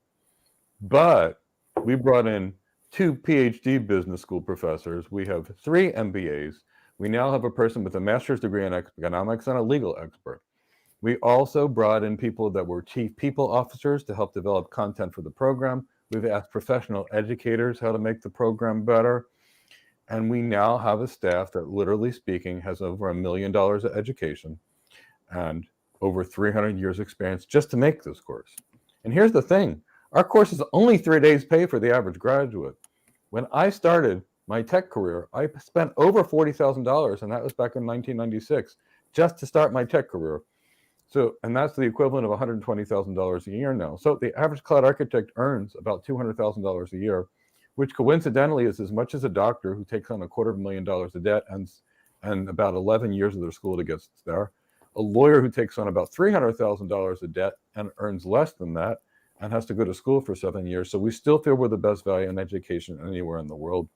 But we brought in 2 PhD business school professors. We have 3 MBAs. We now have a person with a master's degree in economics and a legal expert. We also brought in people that were chief people officers to help develop content for the program. We've asked professional educators how to make the program better. And we now have a staff that, literally speaking, has over $1 million of education and over 300 years experience just to make this course. And here's the thing. Our course is only 3 days pay for the average graduate. When I started my tech career, I spent over $40,000, and that was back in 1996, just to start my tech career. So, and that's the equivalent of $120,000 a year now. So the average cloud architect earns about $200,000 a year, which coincidentally is as much as a doctor who takes on $250,000 of debt and about 11 years of their school to get there. A lawyer who takes on about $300,000 of debt and earns less than that and has to go to school for 7 years. So we still feel we're the best value in education anywhere in the world.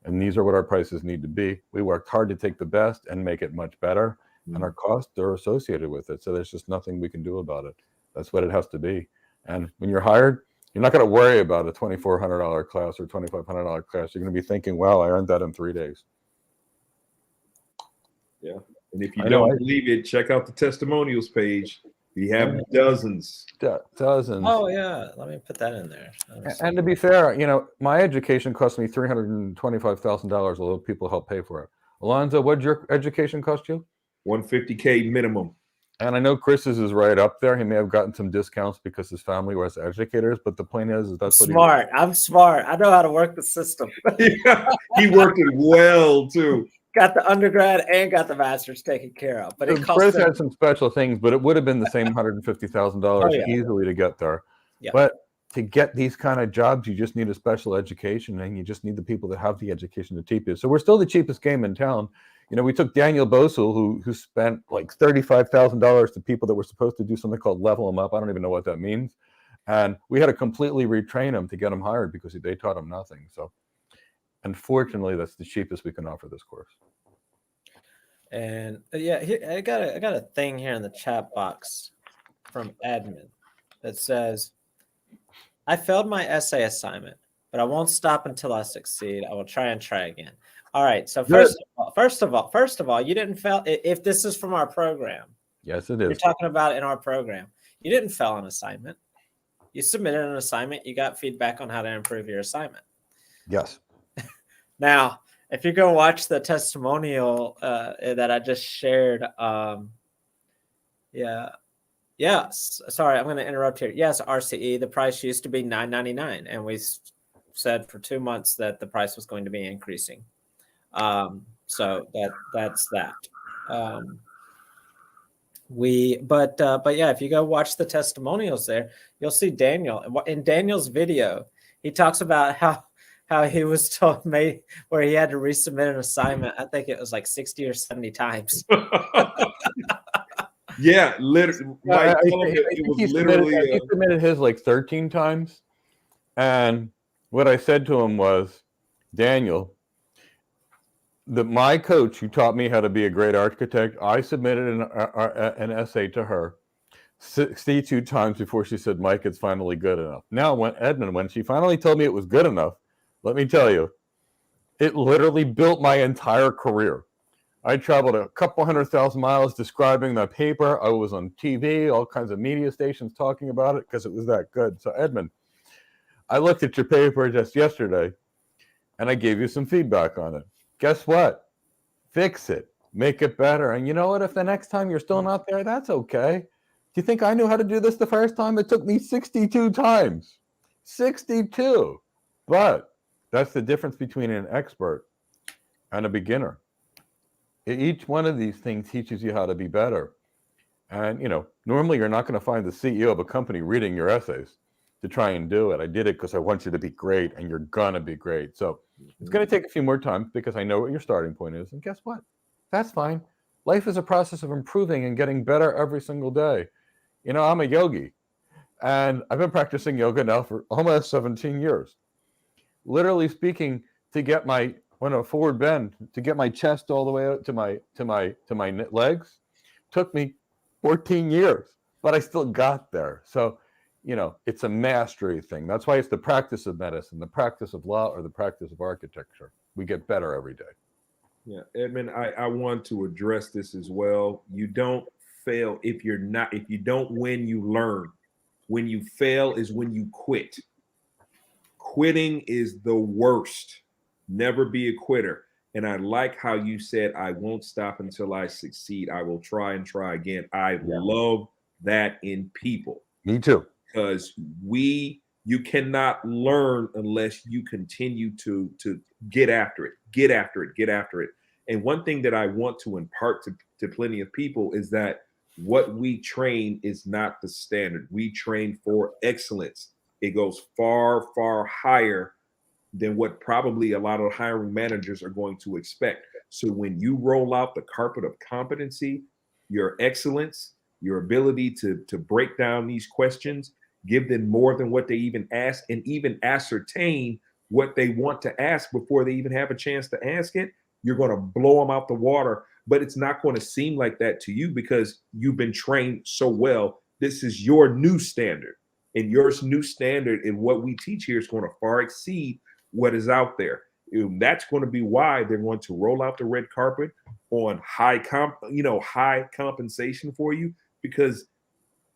And these are what our prices need to be. We worked hard to take the best and make it much better. And our costs are associated with it. So there's just nothing we can do about it. That's what it has to be. And when you're hired, you're not going to worry about a $2,400 class or $2,500 class. You're going to be thinking, wow, I earned that in 3 days. Yeah. And if you don't believe it, check out the testimonials page. We have dozens. Dozens. Oh, yeah. Let me put that in there. And to be fair, my education cost me $325,000, although people help pay for it. Alonzo, what did your education cost you? $150K minimum. And I know Chris's is right up there. He may have gotten some discounts because his family was educators, but the point is that's what smart. I'm smart. I know how to work the system. Yeah, he worked it well too. Got the undergrad and got the master's taken care of. But Chris had some special things, but it would have been the same $150,000 easily to get there. Yeah. But to get these kind of jobs, you just need a special education, and you just need the people that have the education to teach you. So we're still the cheapest game in town. We took Daniel Bosul, who spent like $35,000 to people that were supposed to do something called level them up. I don't even know what that means. And we had to completely retrain him to get him hired because they taught him nothing. So unfortunately, that's the cheapest we can offer this course. And yeah, I got a thing here in the chat box from Edmund that says, I failed my essay assignment, but I won't stop until I succeed. I will try again. All right. So first of all, you didn't fail. If this is from our program, yes, it is. You're talking about in our program. You didn't fail an assignment. You submitted an assignment. You got feedback on how to improve your assignment. Yes. Now, if you go watch the testimonial that I just shared, sorry, I'm going to interrupt here. Yes, RCE, the price used to be $9.99, and we said for 2 months that the price was going to be increasing. So that's that. But yeah, if you go watch the testimonials there, you'll see Daniel. In Daniel's video, he talks about how he was told where he had to resubmit an assignment. I think it was like 60 or 70 times. Yeah, literally. He submitted his like 13 times. And what I said to him was, Daniel, my coach who taught me how to be a great architect, I submitted an essay to her 62 times before she said, Mike, it's finally good enough. Now, when she finally told me it was good enough, let me tell you, it literally built my entire career. I traveled a couple 100,000 miles describing the paper. I was on TV, all kinds of media stations talking about it because it was that good. So, Edmund, I looked at your paper just yesterday, and I gave you some feedback on it. Guess what? Fix it. Make it better. And you know what? If the next time you're still not there, that's okay. Do you think I knew how to do this the first time? It took me 62 times. 62. But that's the difference between an expert and a beginner. Each one of these things teaches you how to be better. And, normally you're not going to find the CEO of a company reading your essays to try and do it. I did it because I want you to be great, and you're going to be great. So it's going to take a few more times because I know what your starting point is. And guess what? That's fine. Life is a process of improving and getting better every single day. I'm a yogi, and I've been practicing yoga now for almost 17 years. Literally speaking, to get my forward bend, to get my chest all the way out to my legs, took me 14 years, but I still got there. So, it's a mastery thing. That's why it's the practice of medicine, the practice of law, or the practice of architecture. We get better every day. Yeah, Edmund, I want to address this as well. You don't fail if you don't win, you learn. When you fail is when you quit. Quitting is the worst. Never be a quitter. And I like how you said, I won't stop until I succeed. I will try and try again. I love that in people. Me too. Because you cannot learn unless you continue to get after it. And one thing that I want to impart to plenty of people is that what we train is not the standard. We train for excellence. It goes far, far higher than what probably a lot of hiring managers are going to expect. So when you roll out the carpet of competency, your excellence, your ability to break down these questions, give them more than what they even ask, and even ascertain what they want to ask before they even have a chance to ask it, you're going to blow them out the water. But it's not going to seem like that to you because you've been trained so well. This is your new standard. And your new standard in what we teach here is going to far exceed what is out there. And that's going to be why they're going to roll out the red carpet on high compensation for you, because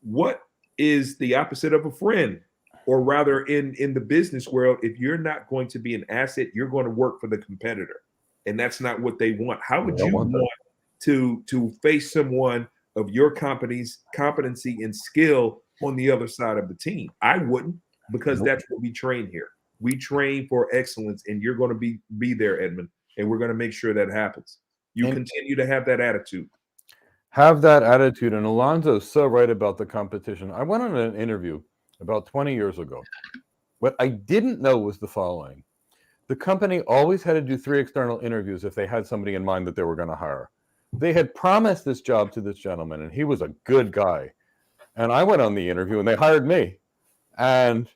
what is the opposite of a friend? Or rather, in the business world, if you're not going to be an asset, you're going to work for the competitor. And that's not what they want. How would you want to face someone of your company's competency and skill on the other side of the team? I wouldn't, because that's what we train here. We train for excellence, and you're going to be there, Edmund, and we're going to make sure that happens. You continue to have that attitude. Have that attitude. And Alonzo's so right about the competition. I went on an interview about 20 years ago. What I didn't know was the following. The company always had to do 3 external interviews if they had somebody in mind that they were going to hire. They had promised this job to this gentleman, and he was a good guy. And I went on the interview, and they hired me. And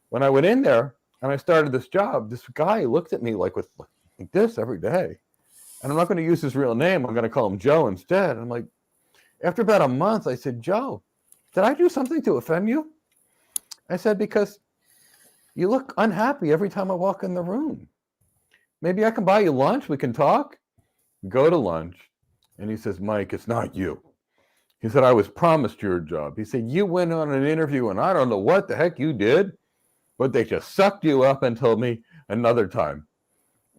when I went in there and I started this job, this guy looked at me like this every day. And I'm not going to use his real name. I'm going to call him Joe instead. I'm like, after about a month, I said, Joe, did I do something to offend you? I said, because you look unhappy every time I walk in the room. Maybe I can buy you lunch. We can talk. Go to lunch. And he says, Mike, it's not you. He said, I was promised your job. He said, you went on an interview and I don't know what the heck you did, but they just sucked you up and told me another time.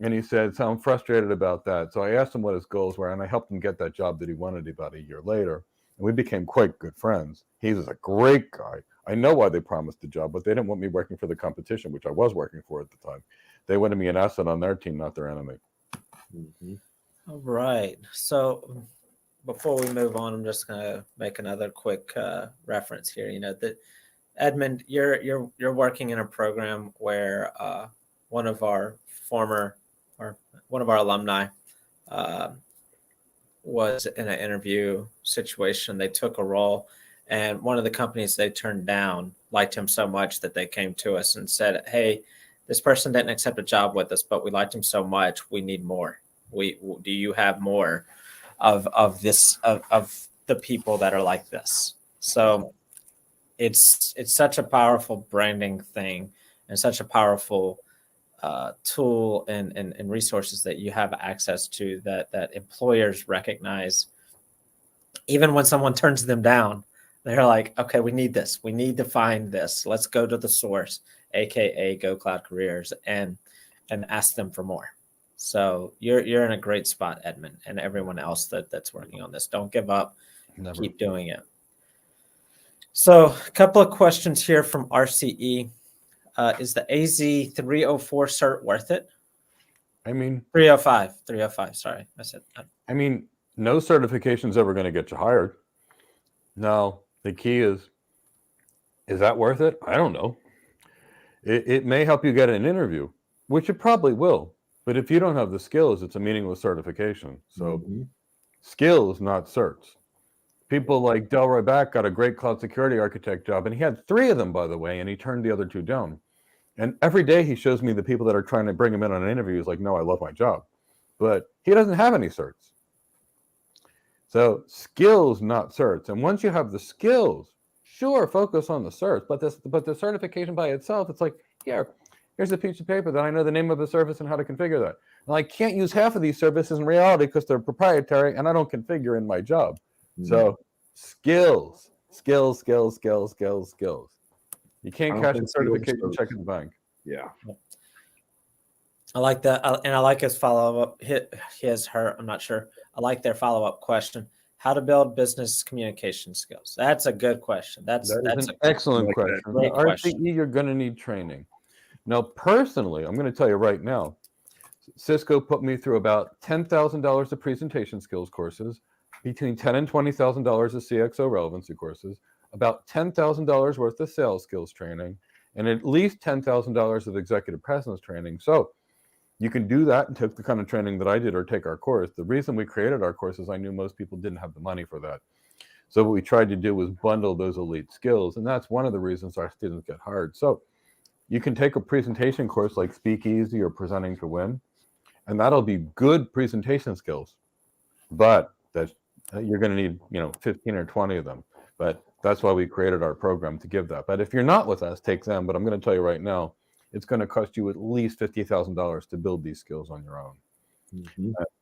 And he said, so I'm frustrated about that. So I asked him what his goals were, and I helped him get that job that he wanted about a year later. And we became quite good friends. He was a great guy. I know why they promised the job, but they didn't want me working for the competition, which I was working for at the time. They wanted me an asset on their team, not their enemy. Mm-hmm. All right. So before we move on, I'm just going to make another quick reference here. You know, that Edmund, you're working in a program where one of our alumni was in an interview situation. They took a role, and one of the companies they turned down liked him so much that they came to us and said, hey, this person didn't accept a job with us, but we liked him so much, we need more. Do you have more of the people that are like this? So it's such a powerful branding thing and such a powerful tool and resources that you have access to that employers recognize. Even when someone turns them down, they're like, okay, we need this. We need to find this. Let's go to the source, AKA Go Cloud Careers, and ask them for more. So you're in a great spot, Edmund, and everyone else that's working on this. Don't give up. Never. Keep doing it. So a couple of questions here from RCE. Is the AZ 304 cert worth it? I mean, 305. Sorry, I said. I mean, no certification is ever going to get you hired. Now, the key is that worth it? I don't know. It may help you get an interview, which it probably will. But if you don't have the skills, it's a meaningless certification. So skills, not certs. People like Delroy Back got a great cloud security architect job, and he had 3 of them, by the way, and he turned the other 2 down. And every day he shows me the people that are trying to bring him in on an interview. He's like, no, I love my job. But he doesn't have any certs. So skills, not certs. And once you have the skills, sure, focus on the certs. But the certification by itself, it's like, here's a piece of paper that I know the name of the service and how to configure that. And I can't use half of these services in reality because they're proprietary and I don't configure in my job. So skills. You can't cash a certification check in the bank. Yeah. I like that. And I like his follow-up. I'm not sure. I like their follow-up question. How to build business communication skills. That's a good question. That's an excellent question. Great question. RCE, you're going to need training. Now, personally, I'm going to tell you right now, Cisco put me through about $10,000 of presentation skills courses, between $10,000 and $20,000 of CXO relevancy courses, about $10,000 worth of sales skills training, and at least $10,000 of executive presence training. So you can do that and take the kind of training that I did or take our course. The reason we created our course is I knew most people didn't have the money for that. So what we tried to do was bundle those elite skills, and that's one of the reasons our students get hired. So you can take a presentation course like Speak Easy or Presenting to Win, and that'll be good presentation skills. But you're going to need 15 or 20 of them. But that's why we created our program, to give that. But if you're not with us, take them. But I'm going to tell you right now, it's going to cost you at least $50,000 to build these skills on your own.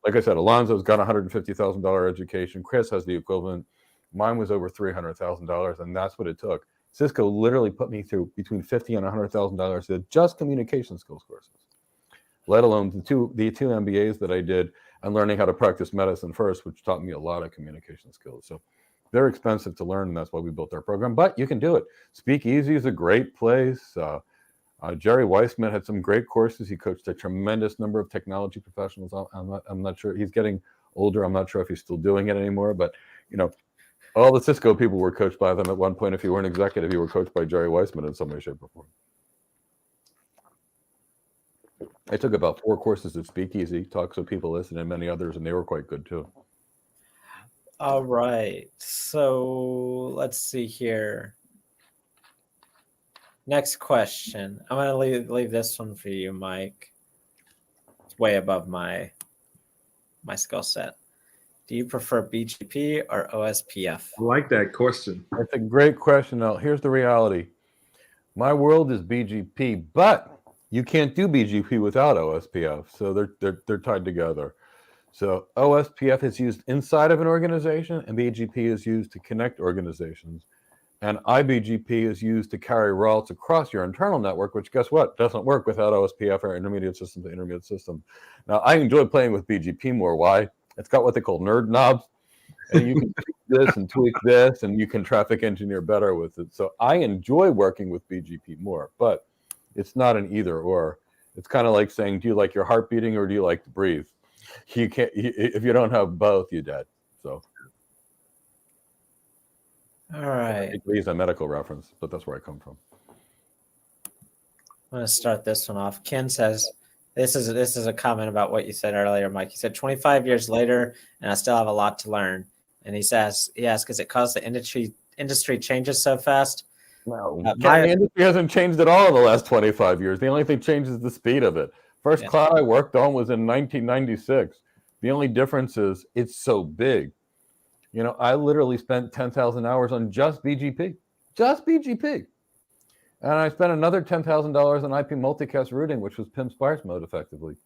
Like I said, Alonzo's got $150,000 education. Chris has the equivalent. Mine was over $300,000, and that's what it took. Cisco literally put me through between $50,000 and $100,000 of just communication skills courses, let alone the two MBAs that I did and learning how to practice medicine first, which taught me a lot of communication skills. So they're expensive to learn, and that's why we built our program. But you can do it. Speak Easy is a great place. Jerry Weissman had some great courses. He coached a tremendous number of technology professionals. I'm not sure. He's getting older. I'm not sure if he's still doing it anymore. But all the Cisco people were coached by them at one point. If you were an executive, you were coached by Jerry Weissman in some way, shape, or form. I took about 4 courses at Speakeasy, talked so people listen, and many others, and they were quite good too. All right. So let's see here. Next question. I'm going to leave this one for you, Mike. It's way above my skill set. Do you prefer BGP or OSPF? I like that question. That's a great question. Now, here's the reality. My world is BGP, but you can't do BGP without OSPF. So they're tied together. So OSPF is used inside of an organization, and BGP is used to connect organizations. And IBGP is used to carry routes across your internal network, which guess what? Doesn't work without OSPF or intermediate system to intermediate system. Now, I enjoy playing with BGP more. Why? It's got what they call nerd knobs. And you can tweak this and tweak this, and you can traffic engineer better with it. So I enjoy working with BGP more, but it's not an either or. It's kind of like saying, do you like your heart beating or do you like to breathe? You can't, if you don't have both, you're dead. So. All right. I use a medical reference, but that's where I come from. I'm going to start this one off. Ken says, this is a comment about what you said earlier, Mike. He said, 25 years later, and I still have a lot to learn. And he asks, is it because the industry changes so fast? No, the industry hasn't changed at all in the last 25 years. The only thing changed is the speed of it. First cloud I worked on was in 1996. The only difference is it's so big. You know, I literally spent 10,000 hours on just BGP. And I spent another $10,000 on IP multicast routing, which was PIM sparse mode effectively.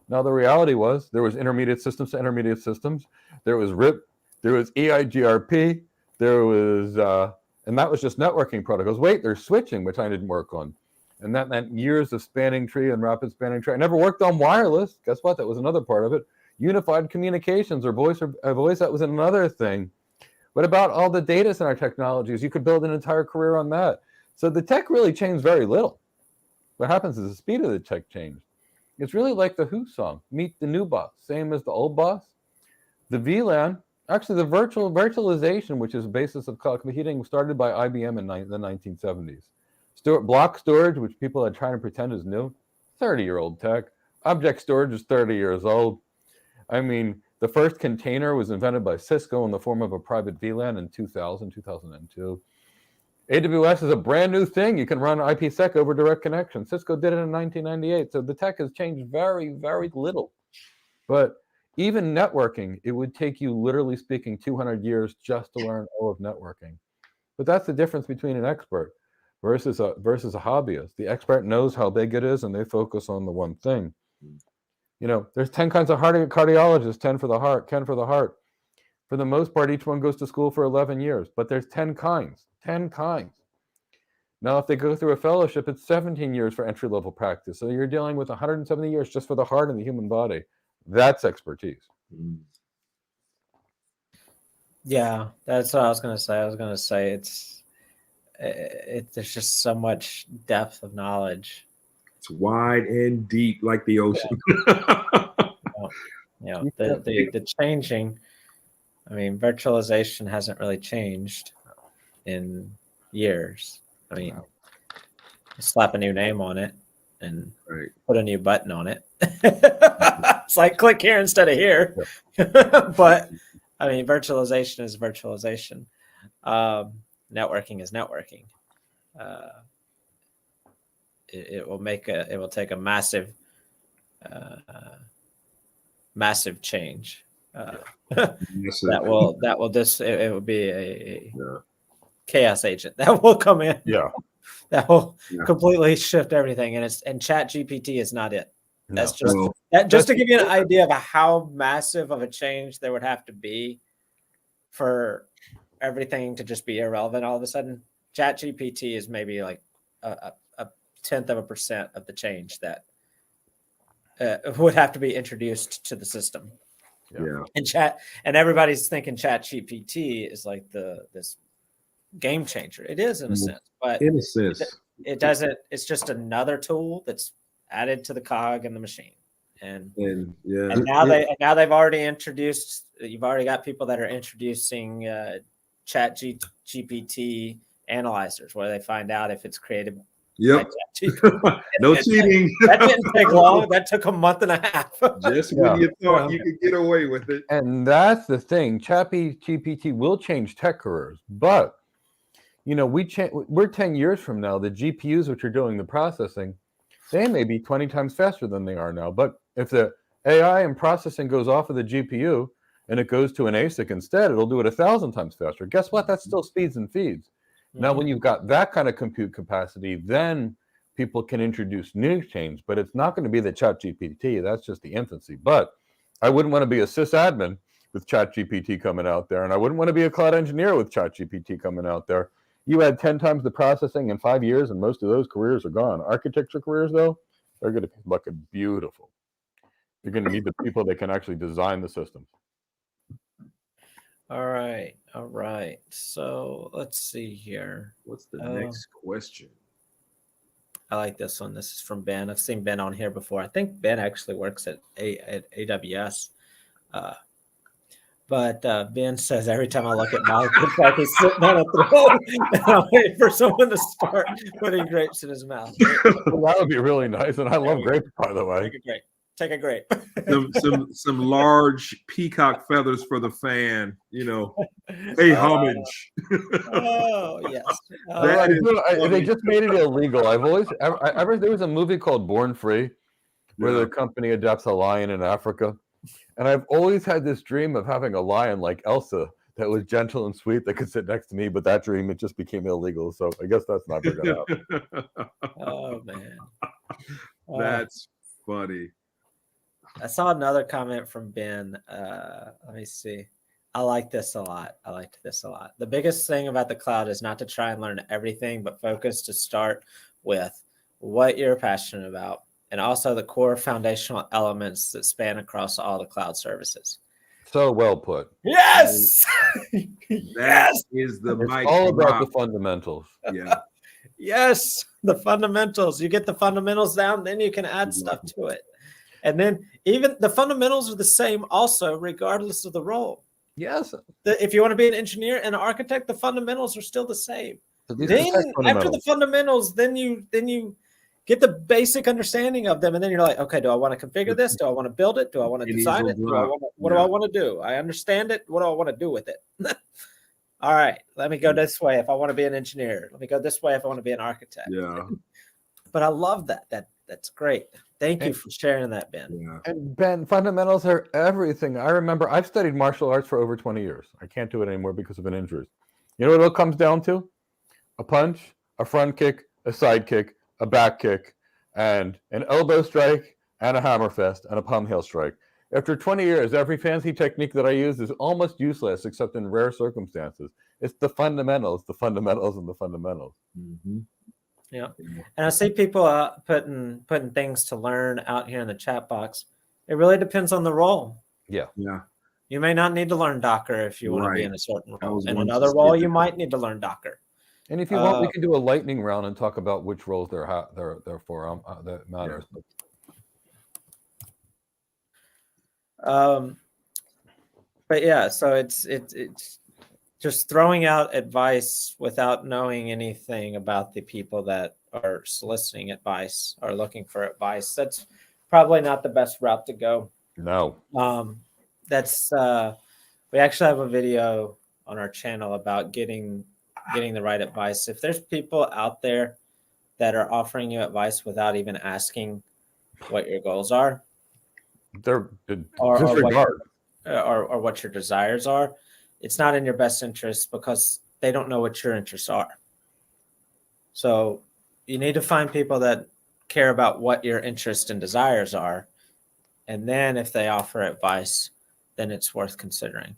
Now, the reality was there was intermediate systems to intermediate systems. There was RIP, there was EIGRP, there was, and that was just networking protocols. Wait, there's switching, which I didn't work on. And that meant years of spanning tree and rapid spanning tree. I never worked on wireless. Guess what? That was another part of it. Unified communications or voice, that was another thing. What about all the data center technologies? You could build an entire career on that. So the tech really changed very little. What happens is the speed of the tech changed. It's really like the Who song, Meet the New Boss, same as the old boss. The VLAN, actually the virtualization, which is the basis of cloud computing, started by IBM in the 1970s. Block storage, which people are trying to pretend is new, 30-year-old tech. Object storage is 30 years old. I mean, the first container was invented by Cisco in the form of a private VLAN in 2002. AWS is a brand new thing. You can run IPsec over direct connection. Cisco did it in 1998. So the tech has changed very, very little. But even networking, it would take you, literally speaking, 200 years just to learn all of networking. But that's the difference between an expert versus a hobbyist. The expert knows how big it is, and they focus on the one thing. You know, there's 10 kinds of cardiologists, 10 for the heart, 10 for the heart. For the most part, each one goes to school for 11 years, but there's 10 kinds. Now, if they go through a fellowship, it's 17 years for entry-level practice. So you're dealing with 170 years just for the heart and the human body. That's expertise. Yeah, that's what I was going to say. I was going to say there's just so much depth of knowledge. It's wide and deep like the ocean. Yeah, the changing. I mean, virtualization hasn't really changed in years. I mean, slap a new name on it and put a new button on it. It's like click here instead of here. But I mean, virtualization is virtualization. Networking is networking. It will take a massive change. It will be a chaos agent that will come in. Yeah. That will completely shift everything. And Chat GPT is not it. That's just to give you an idea of how massive of a change there would have to be for everything to just be irrelevant all of a sudden. Chat GPT is maybe like a 0.1% of the change that would have to be introduced to the system. Yeah. And everybody's thinking Chat GPT is like this game changer. It is in a sense, but in a sense, it doesn't. It's just another tool that's added to the cog in the machine. And now they've already introduced. You've already got people that are introducing Chat GPT analyzers, where they find out if it's created Yep. No cheating. That didn't take long. That took a month and a half. Just when you thought you could get away with it. And that's the thing. ChatGPT will change tech careers, but we're 10 years from now. The GPUs which are doing the processing, they may be 20 times faster than they are now. But if the AI and processing goes off of the GPU and it goes to an ASIC instead, it'll do it 1,000 times faster. Guess what? That still speeds and feeds. Now, when you've got that kind of compute capacity, then people can introduce new change, but it's not going to be the ChatGPT. That's just the infancy. But I wouldn't want to be a sysadmin with ChatGPT coming out there, and I wouldn't want to be a cloud engineer with ChatGPT coming out there. You add 10 times the processing in 5 years, and most of those careers are gone. Architecture careers, though, they're going to be looking beautiful. You're going to need the people that can actually design the systems. All right. So let's see here. What's the next question? I like this one. This is from Ben. I've seen Ben on here before. I think Ben actually works at AWS. But Ben says, every time I look at Mike, it's like he's sitting on a throne and I'm waiting for someone to start putting grapes in his mouth. Well, that would be really nice. And I love grapes, by the way. Take a grape. some large peacock feathers for the fan, pay homage. Oh, yes. They just made it illegal. There was a movie called Born Free where the company adopts a lion in Africa. And I've always had this dream of having a lion like Elsa that was gentle and sweet that could sit next to me. But that dream, it just became illegal. So I guess that's not going to happen. Oh, man. That's funny. I saw another comment from Ben. Let me see. I like this a lot. The biggest thing about the cloud is not to try and learn everything, but focus to start with what you're passionate about, and also the core foundational elements that span across all the cloud services. So well put. Yes! That is the It's mic all drop. about the fundamentals. Yeah. Yes, the fundamentals. You get the fundamentals down, then you can add stuff to it. And then even the fundamentals are the same also, regardless of the role. Yes. If you want to be an engineer and an architect, the fundamentals are still the same. Then After the fundamentals, then you get the basic understanding of them, and then you're like, okay, do I want to configure this? Do I want to build it? Do I want to design it? What do I want to do? I understand it. What do I want to do with it? All right, let me go this way if I want to be an engineer. Let me go this way if I want to be an architect. Yeah. But I love that. That's great. Thank you for sharing that, Ben. Yeah. And Ben, fundamentals are everything. I remember I've studied martial arts for over 20 years. I can't do it anymore because of an injury. You know what it all comes down to? A punch, a front kick, a side kick, a back kick, and an elbow strike, and a hammer fist, and a palm heel strike. After 20 years, every fancy technique that I use is almost useless except in rare circumstances. It's the fundamentals, and the fundamentals. Mm-hmm. Yeah. And I see people putting things to learn out here in the chat box. It really depends on the role. Yeah. Yeah. You may not need to learn Docker if you want to be in a certain role. In one another role, you might need to learn Docker. And if you want, we can do a lightning round and talk about which roles they're for. That matters. Yeah. But yeah, so it's just throwing out advice without knowing anything about the people that are soliciting advice or looking for advice. That's probably not the best route to go. No. We actually have a video on our channel about getting the right advice. If there's people out there that are offering you advice without even asking what your goals are, They're or disregard. or what your desires are, it's not in your best interest because they don't know what your interests are. So you need to find people that care about what your interests and desires are. And then if they offer advice, then it's worth considering.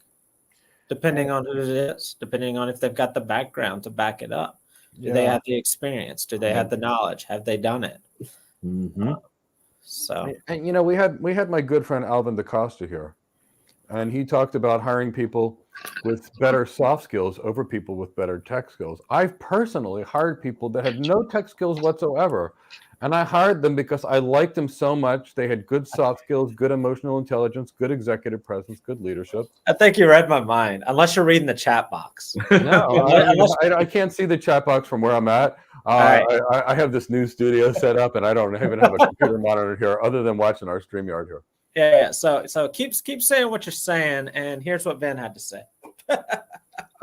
Depending on who it is, depending on if they've got the background to back it up. Do they have the experience? Do they have the knowledge? Have they done it? Mm-hmm. And we had my good friend Alvin DaCosta here, and he talked about hiring people with better soft skills over people with better tech skills. I've personally hired people that had no tech skills whatsoever, and I hired them because I liked them so much. They had good soft skills, good emotional intelligence, good executive presence, good leadership. I think you read my mind, unless you're reading the chat box. No, I can't see the chat box from where I'm at, All right. I have this new studio set up, and I don't even have a computer monitor here, other than watching our StreamYard here. Yeah. So keep saying what you're saying, and here's what Ben had to say.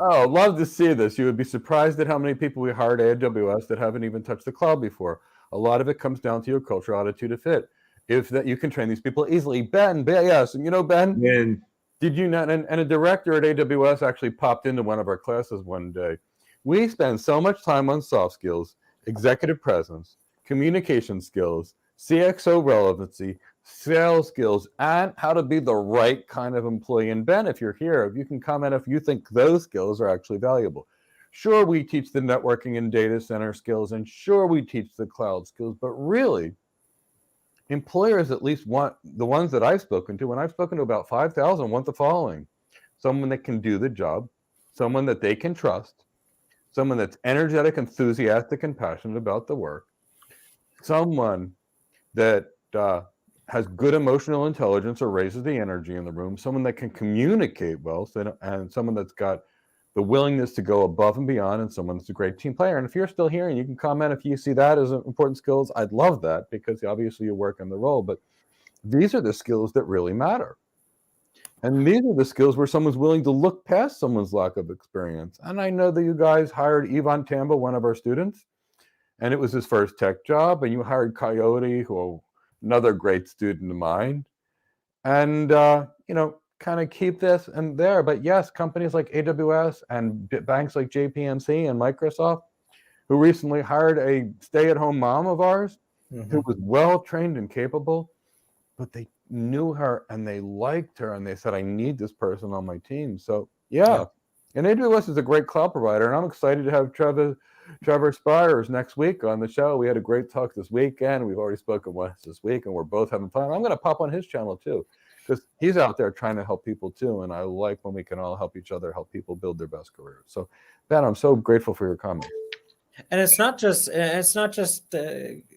Oh, love to see this. You would be surprised at how many people we hired at AWS that haven't even touched the cloud before. A lot of it comes down to your cultural attitude to fit. If that you can train these people easily. Ben, yes, and Ben, And did you not? And a director at AWS actually popped into one of our classes one day. We spend so much time on soft skills, executive presence, communication skills, CXO relevancy, sales skills, and how to be the right kind of employee. And Ben, if you're here, if you can comment if you think those skills are actually valuable. Sure, we teach the networking and data center skills, and sure, we teach the cloud skills, but really, employers at least want, the ones that I've spoken to, and I've spoken to about 5,000, want the following: someone that can do the job, someone that they can trust, someone that's energetic, enthusiastic, and passionate about the work, someone that has good emotional intelligence or raises the energy in the room, someone that can communicate well, and someone that's got the willingness to go above and beyond, and someone that's a great team player. And if you're still here and you can comment if you see that as important skills, I'd love that, because obviously you work in the role. But these are the skills that really matter. And these are the skills where someone's willing to look past someone's lack of experience. And I know that you guys hired Ivan Tamba, one of our students, and it was his first tech job. And you hired Coyote, who another great student of mine. And, kind of keep this and there. But yes, companies like AWS and banks like JPMC and Microsoft, who recently hired a stay-at-home mom of ours, who was well-trained and capable, but they knew her and they liked her and they said, I need this person on my team. So yeah. And AWS is a great cloud provider, and I'm excited to have Trevor Spires next week on the show. We had a great talk this weekend. We've already spoken once this week, and we're both having fun. I'm going to pop on his channel too, because he's out there trying to help people too, and I like when we can all help each other, help people build their best careers. So Ben, I'm so grateful for your comments. And it's not just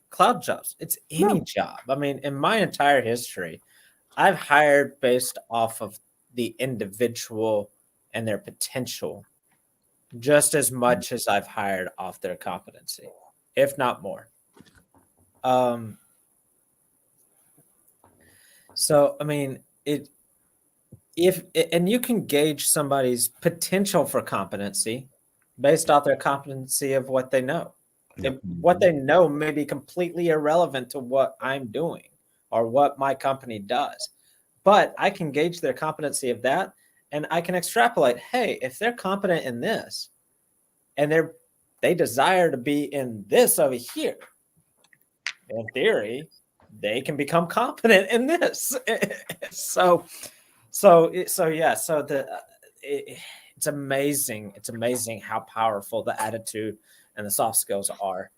cloud jobs. It's any job. I mean, in my entire history, I've hired based off of the individual and their potential just as much as I've hired off their competency, if not more. So, I mean, and you can gauge somebody's potential for competency based off their competency of what they know. What they know may be completely irrelevant to what I'm doing or what my company does, but I can gauge their competency of that, and I can extrapolate, hey, if they're competent in this and they desire to be in this over here, in theory, they can become competent in this. It's amazing. It's amazing how powerful the attitude and the soft skills are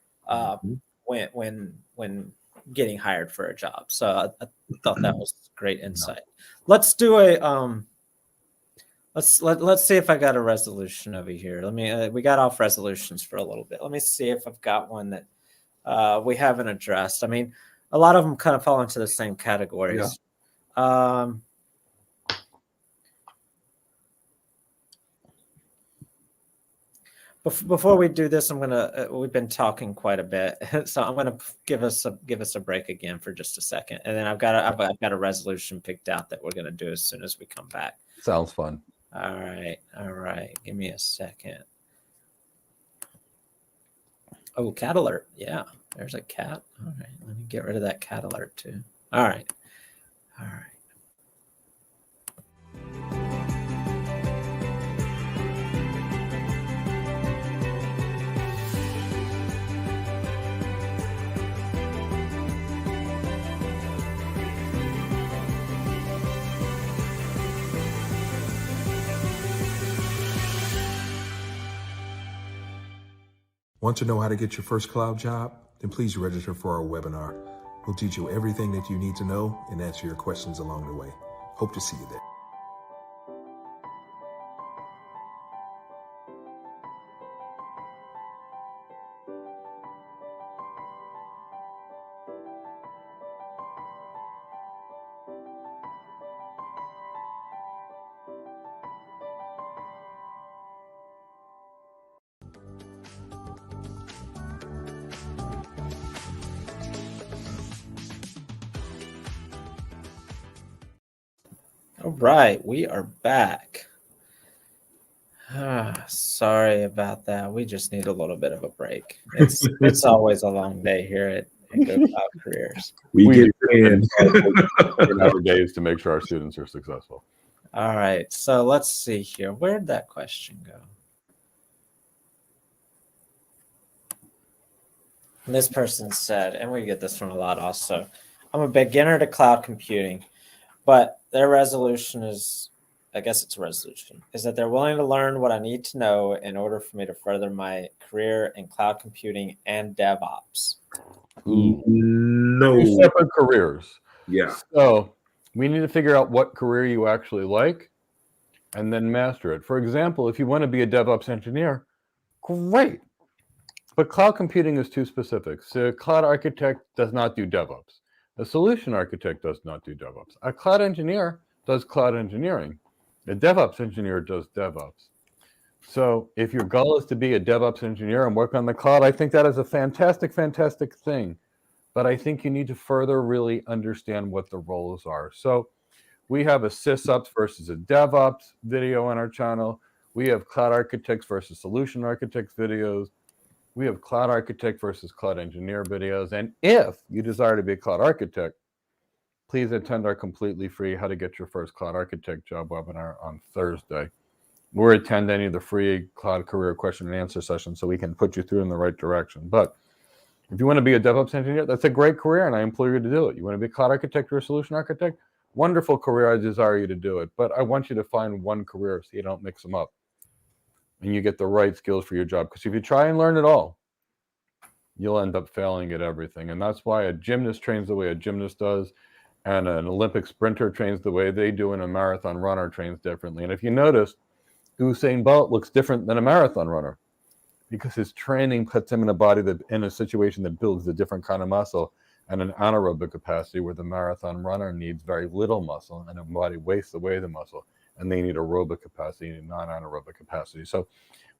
when getting hired for a job. So I thought that was great insight. Let's do a let's see if I got a resolution over here. Let me we got off resolutions for a little bit. Let me see if I've got one that we haven't addressed. I mean, a lot of them kind of fall into the same categories. Yeah. Before we do this, I'm gonna. We've been talking quite a bit, so I'm gonna give us a break again for just a second, and then I've got a resolution picked out that we're gonna do as soon as we come back. Sounds fun. All right. Give me a second. Oh, cat alert! Yeah, there's a cat. All right, let me get rid of that cat alert too. All right. Want to know how to get your first cloud job? Then please register for our webinar. We'll teach you everything that you need to know and answer your questions along the way. Hope to see you there. All right, we are back. Sorry about that. We just need a little bit of a break. It's always a long day here at Go Cloud Careers. We get it in. 8-hour days to make sure our students are successful. All right, so let's see here. Where'd that question go? And this person said, and we get this one a lot also, I'm a beginner to cloud computing, but their resolution is, I guess it's a resolution, is that they're willing to learn what I need to know in order for me to further my career in cloud computing and DevOps. No. Two separate careers. Yeah. So we need to figure out what career you actually like and then master it. For example, if you want to be a DevOps engineer, great. But cloud computing is too specific. So a cloud architect does not do DevOps. A solution architect does not do DevOps. A cloud engineer does cloud engineering. A DevOps engineer does DevOps. So if your goal is to be a DevOps engineer and work on the cloud, I think that is a fantastic, fantastic thing. But I think you need to further really understand what the roles are. So we have a SysOps versus a DevOps video on our channel. We have cloud architects versus solution architects videos. We have cloud architect versus cloud engineer videos. And if you desire to be a cloud architect, please attend our completely free How to Get Your First Cloud Architect Job webinar on Thursday. Or attend any of the free cloud career question and answer sessions so we can put you through in the right direction. But if you want to be a DevOps engineer, that's a great career and I implore you to do it. You want to be a cloud architect or a solution architect? Wonderful career, I desire you to do it. But I want you to find one career so you don't mix them up and you get the right skills for your job. Because if you try and learn it all, you'll end up failing at everything. And that's why a gymnast trains the way a gymnast does, and an Olympic sprinter trains the way they do, and a marathon runner trains differently. And if you notice, Usain Bolt looks different than a marathon runner because his training puts him in a body that, in a situation that builds a different kind of muscle and an anaerobic capacity, where the marathon runner needs very little muscle and a body wastes away the muscle, and they need aerobic capacity and non-anaerobic capacity. So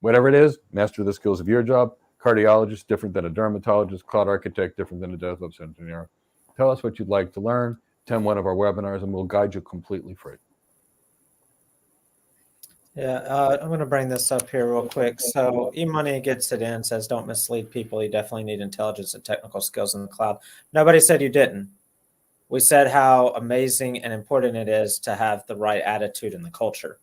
whatever it is, master the skills of your job. Cardiologist, different than a dermatologist. Cloud architect, different than a DevOps engineer. Tell us what you'd like to learn. Attend one of our webinars and we'll guide you completely free. Yeah, I'm going to bring this up here real quick. So eMoney gets it in, says don't mislead people. You definitely need intelligence and technical skills in the cloud. Nobody said you didn't. We said how amazing and important it is to have the right attitude and the culture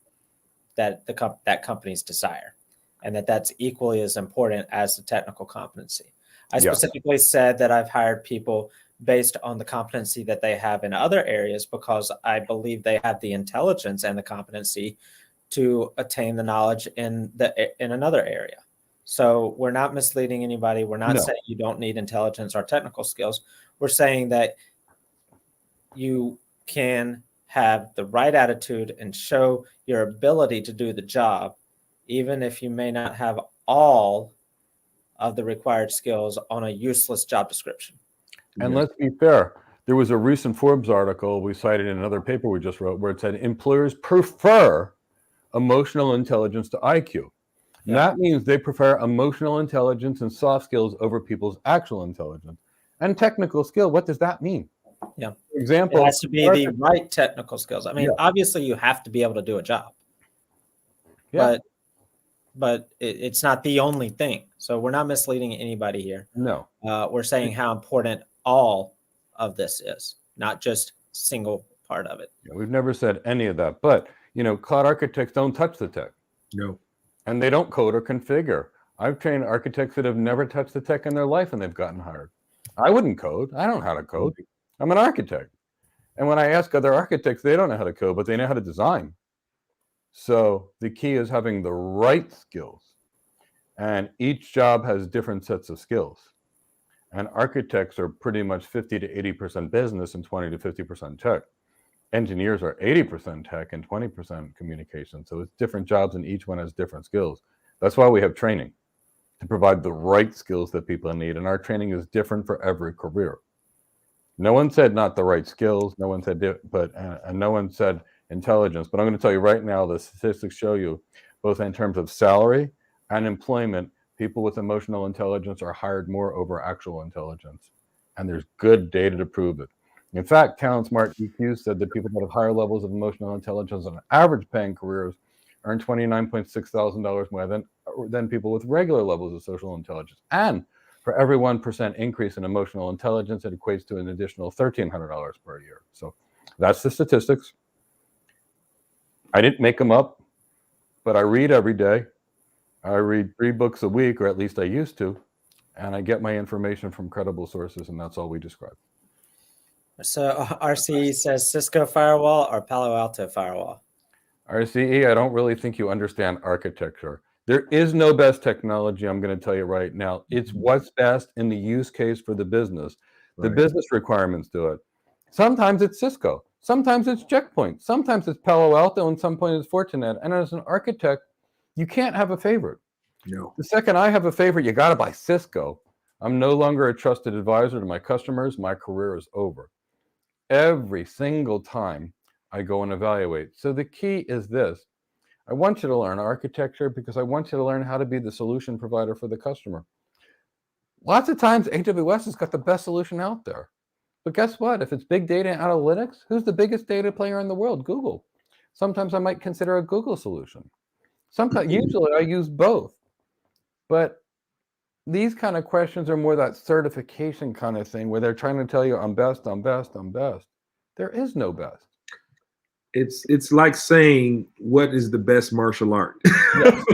that that companies desire, and that's equally as important as the technical competency. I specifically said that I've hired people based on the competency that they have in other areas because I believe they have the intelligence and the competency to attain the knowledge in another area. So we're not misleading anybody. We're not saying you don't need intelligence or technical skills. We're saying that you can have the right attitude and show your ability to do the job, even if you may not have all of the required skills on a useless job description. And let's be fair. There was a recent Forbes article we cited in another paper we just wrote where it said employers prefer emotional intelligence to IQ. And that means they prefer emotional intelligence and soft skills over people's actual intelligence. And technical skill, what does that mean? Yeah. For example, it has to be the right technical skills. I mean, obviously you have to be able to do a job. But it's not the only thing. So we're not misleading anybody here. No. We're saying how important all of this is, not just single part of it. Yeah, we've never said any of that. But, cloud architects don't touch the tech. No. And they don't code or configure. I've trained architects that have never touched the tech in their life and they've gotten hired. I wouldn't code. I don't know how to code. I'm an architect. And when I ask other architects, they don't know how to code, but they know how to design. So the key is having the right skills. And each job has different sets of skills. And architects are pretty much 50 to 80% business and 20 to 50% tech. Engineers are 80% tech and 20% communication. So it's different jobs and each one has different skills. That's why we have training, to provide the right skills that people need. And our training is different for every career. No one said not the right skills. No one said, and no one said intelligence. But I'm going to tell you right now, the statistics show you, both in terms of salary and employment, people with emotional intelligence are hired more over actual intelligence. And there's good data to prove it. In fact, Talent Smart EQ said that people that have higher levels of emotional intelligence on average paying careers earn $29,600 more than people with regular levels of social intelligence. And for every 1% increase in emotional intelligence, it equates to an additional $1,300 per year. So that's the statistics. I didn't make them up, but I read every day. I read 3 books a week, or at least I used to, and I get my information from credible sources, and that's all we describe. So RCE says Cisco firewall or Palo Alto firewall? RCE, I don't really think you understand architecture. There is no best technology, I'm going to tell you right now. It's what's best in the use case for the business. The Right. business requirements do it. Sometimes it's Cisco. Sometimes it's Checkpoint. Sometimes it's Palo Alto, and some point it's Fortinet. And as an architect, you can't have a favorite. No. The second I have a favorite, you got to buy Cisco. I'm no longer a trusted advisor to my customers. My career is over. Every single time I go and evaluate. So the key is this. I want you to learn architecture because I want you to learn how to be the solution provider for the customer. Lots of times AWS has got the best solution out there. But guess what? If it's big data and analytics, who's the biggest data player in the world? Google. Sometimes I might consider a Google solution. Usually I use both. But these kind of questions are more that certification kind of thing where they're trying to tell you I'm best, I'm best, I'm best. There is no best. It's like saying what is the best martial art. Yes.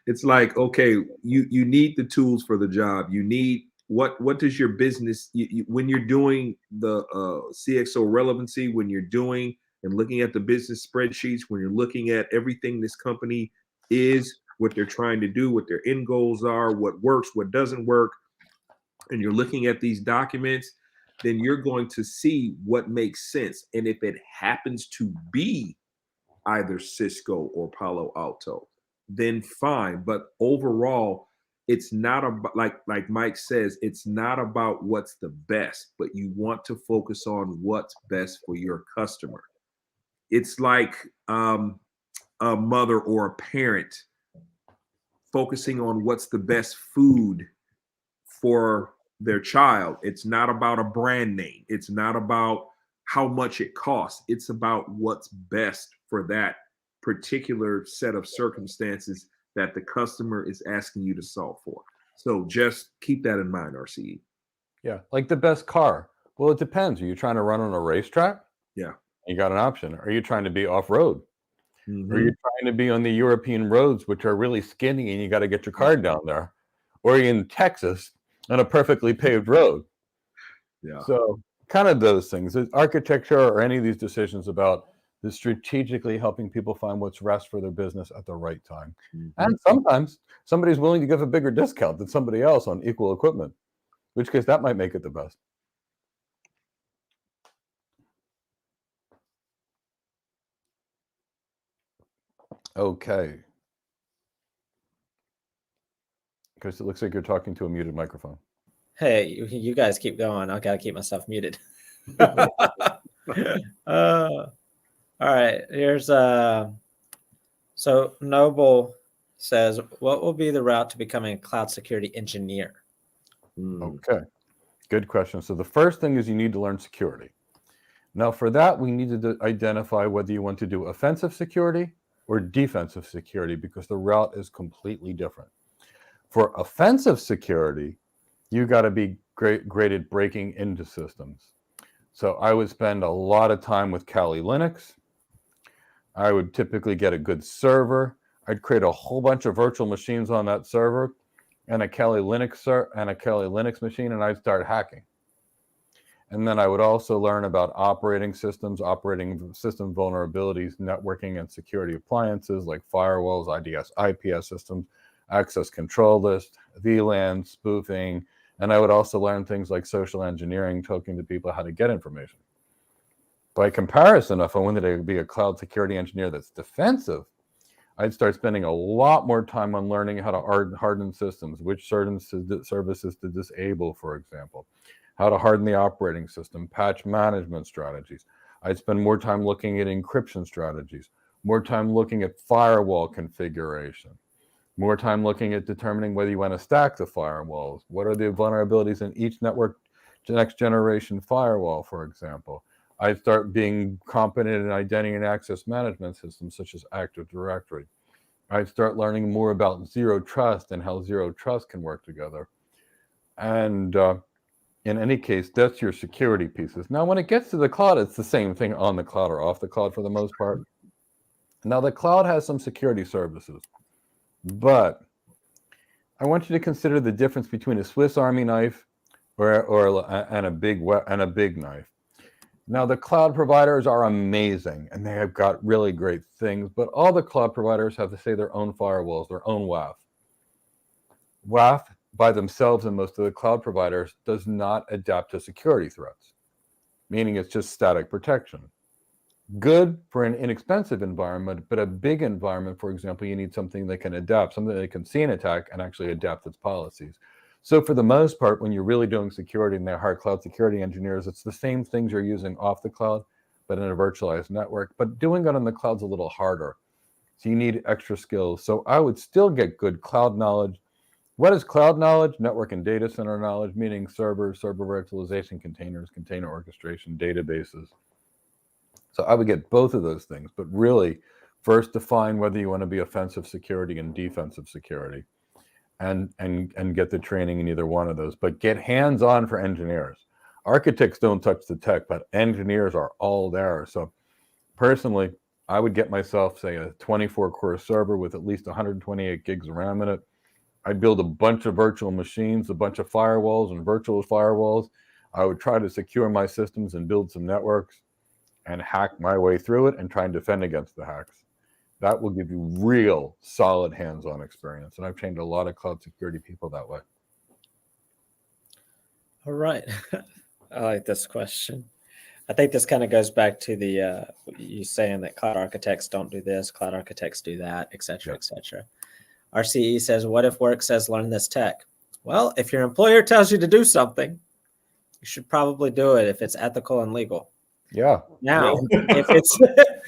It's like, okay, you need the tools for the job. You need what does your business when you're doing the CXO relevancy, when you're doing and looking at the business spreadsheets, when you're looking at everything this company is, what they're trying to do, what their end goals are, what works, what doesn't work, and you're looking at these documents, then you're going to see what makes sense. And if it happens to be either Cisco or Palo Alto, then fine. But overall, it's not about, like Mike says, it's not about what's the best, but you want to focus on what's best for your customer. It's like a mother or a parent focusing on what's the best food for their child. It's not about a brand name. It's not about how much it costs. It's about what's best for that particular set of circumstances that the customer is asking you to solve for. So just keep that in mind, RCE. Yeah, like the best car. Well, it depends. Are you trying to run on a racetrack? Yeah. You got an option. Are you trying to be off-road? Mm-hmm. Are you trying to be on the European roads, which are really skinny and you got to get your car down there? Or are you in Texas on a perfectly paved road? Yeah. So kind of those things. Architecture or any of these decisions about the strategically helping people find what's best for their business at the right time. Mm-hmm. And sometimes somebody's willing to give a bigger discount than somebody else on equal equipment, in which case that might make it the best. Okay. Because it looks like you're talking to a muted microphone. Hey, you guys keep going. I gotta keep myself muted. All right. Here's so Noble says, what will be the route to becoming a cloud security engineer? Okay. Good question. So the first thing is you need to learn security. Now for that, we need to identify whether you want to do offensive security or defensive security because the route is completely different. For offensive security, you got to be great at breaking into systems. So I would spend a lot of time with Kali Linux. I would typically get a good server. I'd create a whole bunch of virtual machines on that server and a Kali Linux machine, and I'd start hacking. And then I would also learn about operating system vulnerabilities, networking and security appliances like firewalls, IDS, IPS systems, access control list, VLAN, spoofing. And I would also learn things like social engineering, talking to people how to get information. By comparison, if I wanted to be a cloud security engineer that's defensive, I'd start spending a lot more time on learning how to harden systems, which certain services to disable, for example, how to harden the operating system, patch management strategies. I'd spend more time looking at encryption strategies, more time looking at firewall configuration, more time looking at determining whether you want to stack the firewalls, what are the vulnerabilities in each network next generation firewall, for example. I'd start being competent in identity and access management systems such as Active Directory. I'd start learning more about zero trust and how zero trust can work together. And in any case, that's your security pieces. Now, when it gets to the cloud, it's the same thing on the cloud or off the cloud for the most part. Now, the cloud has some security services, but I want you to consider the difference between a Swiss Army knife and a big knife. Now, the cloud providers are amazing, and they have got really great things, but all the cloud providers have to say their own firewalls, their own WAF. WAF by themselves and most of the cloud providers does not adapt to security threats, meaning it's just static protection. Good for an inexpensive environment, but a big environment, for example, you need something that can adapt, something that can see an attack and actually adapt its policies. So for the most part, when you're really doing security and they hire cloud security engineers, it's the same things you're using off the cloud, but in a virtualized network. But doing it on the cloud's a little harder. So you need extra skills. So I would still get good cloud knowledge. What is cloud knowledge? Network and data center knowledge, meaning servers, server virtualization, containers, container orchestration, databases. So I would get both of those things, but really first define whether you want to be offensive security and defensive security. And get the training in either one of those, but get hands-on for engineers. Architects don't touch the tech, but engineers are all there. So personally, I would get myself, say, a 24-core server with at least 128 gigs of RAM in it. I'd build a bunch of virtual machines, a bunch of firewalls and virtual firewalls. I would try to secure my systems and build some networks and hack my way through it and try and defend against the hacks. That will give you real solid hands-on experience. And I've trained a lot of cloud security people that way. All right. I like this question. I think this kind of goes back to the you saying that cloud architects don't do this, cloud architects do that, et cetera, et cetera. RCE says, what if work says learn this tech? Well, if your employer tells you to do something, you should probably do it if it's ethical and legal. Yeah. Now, if it's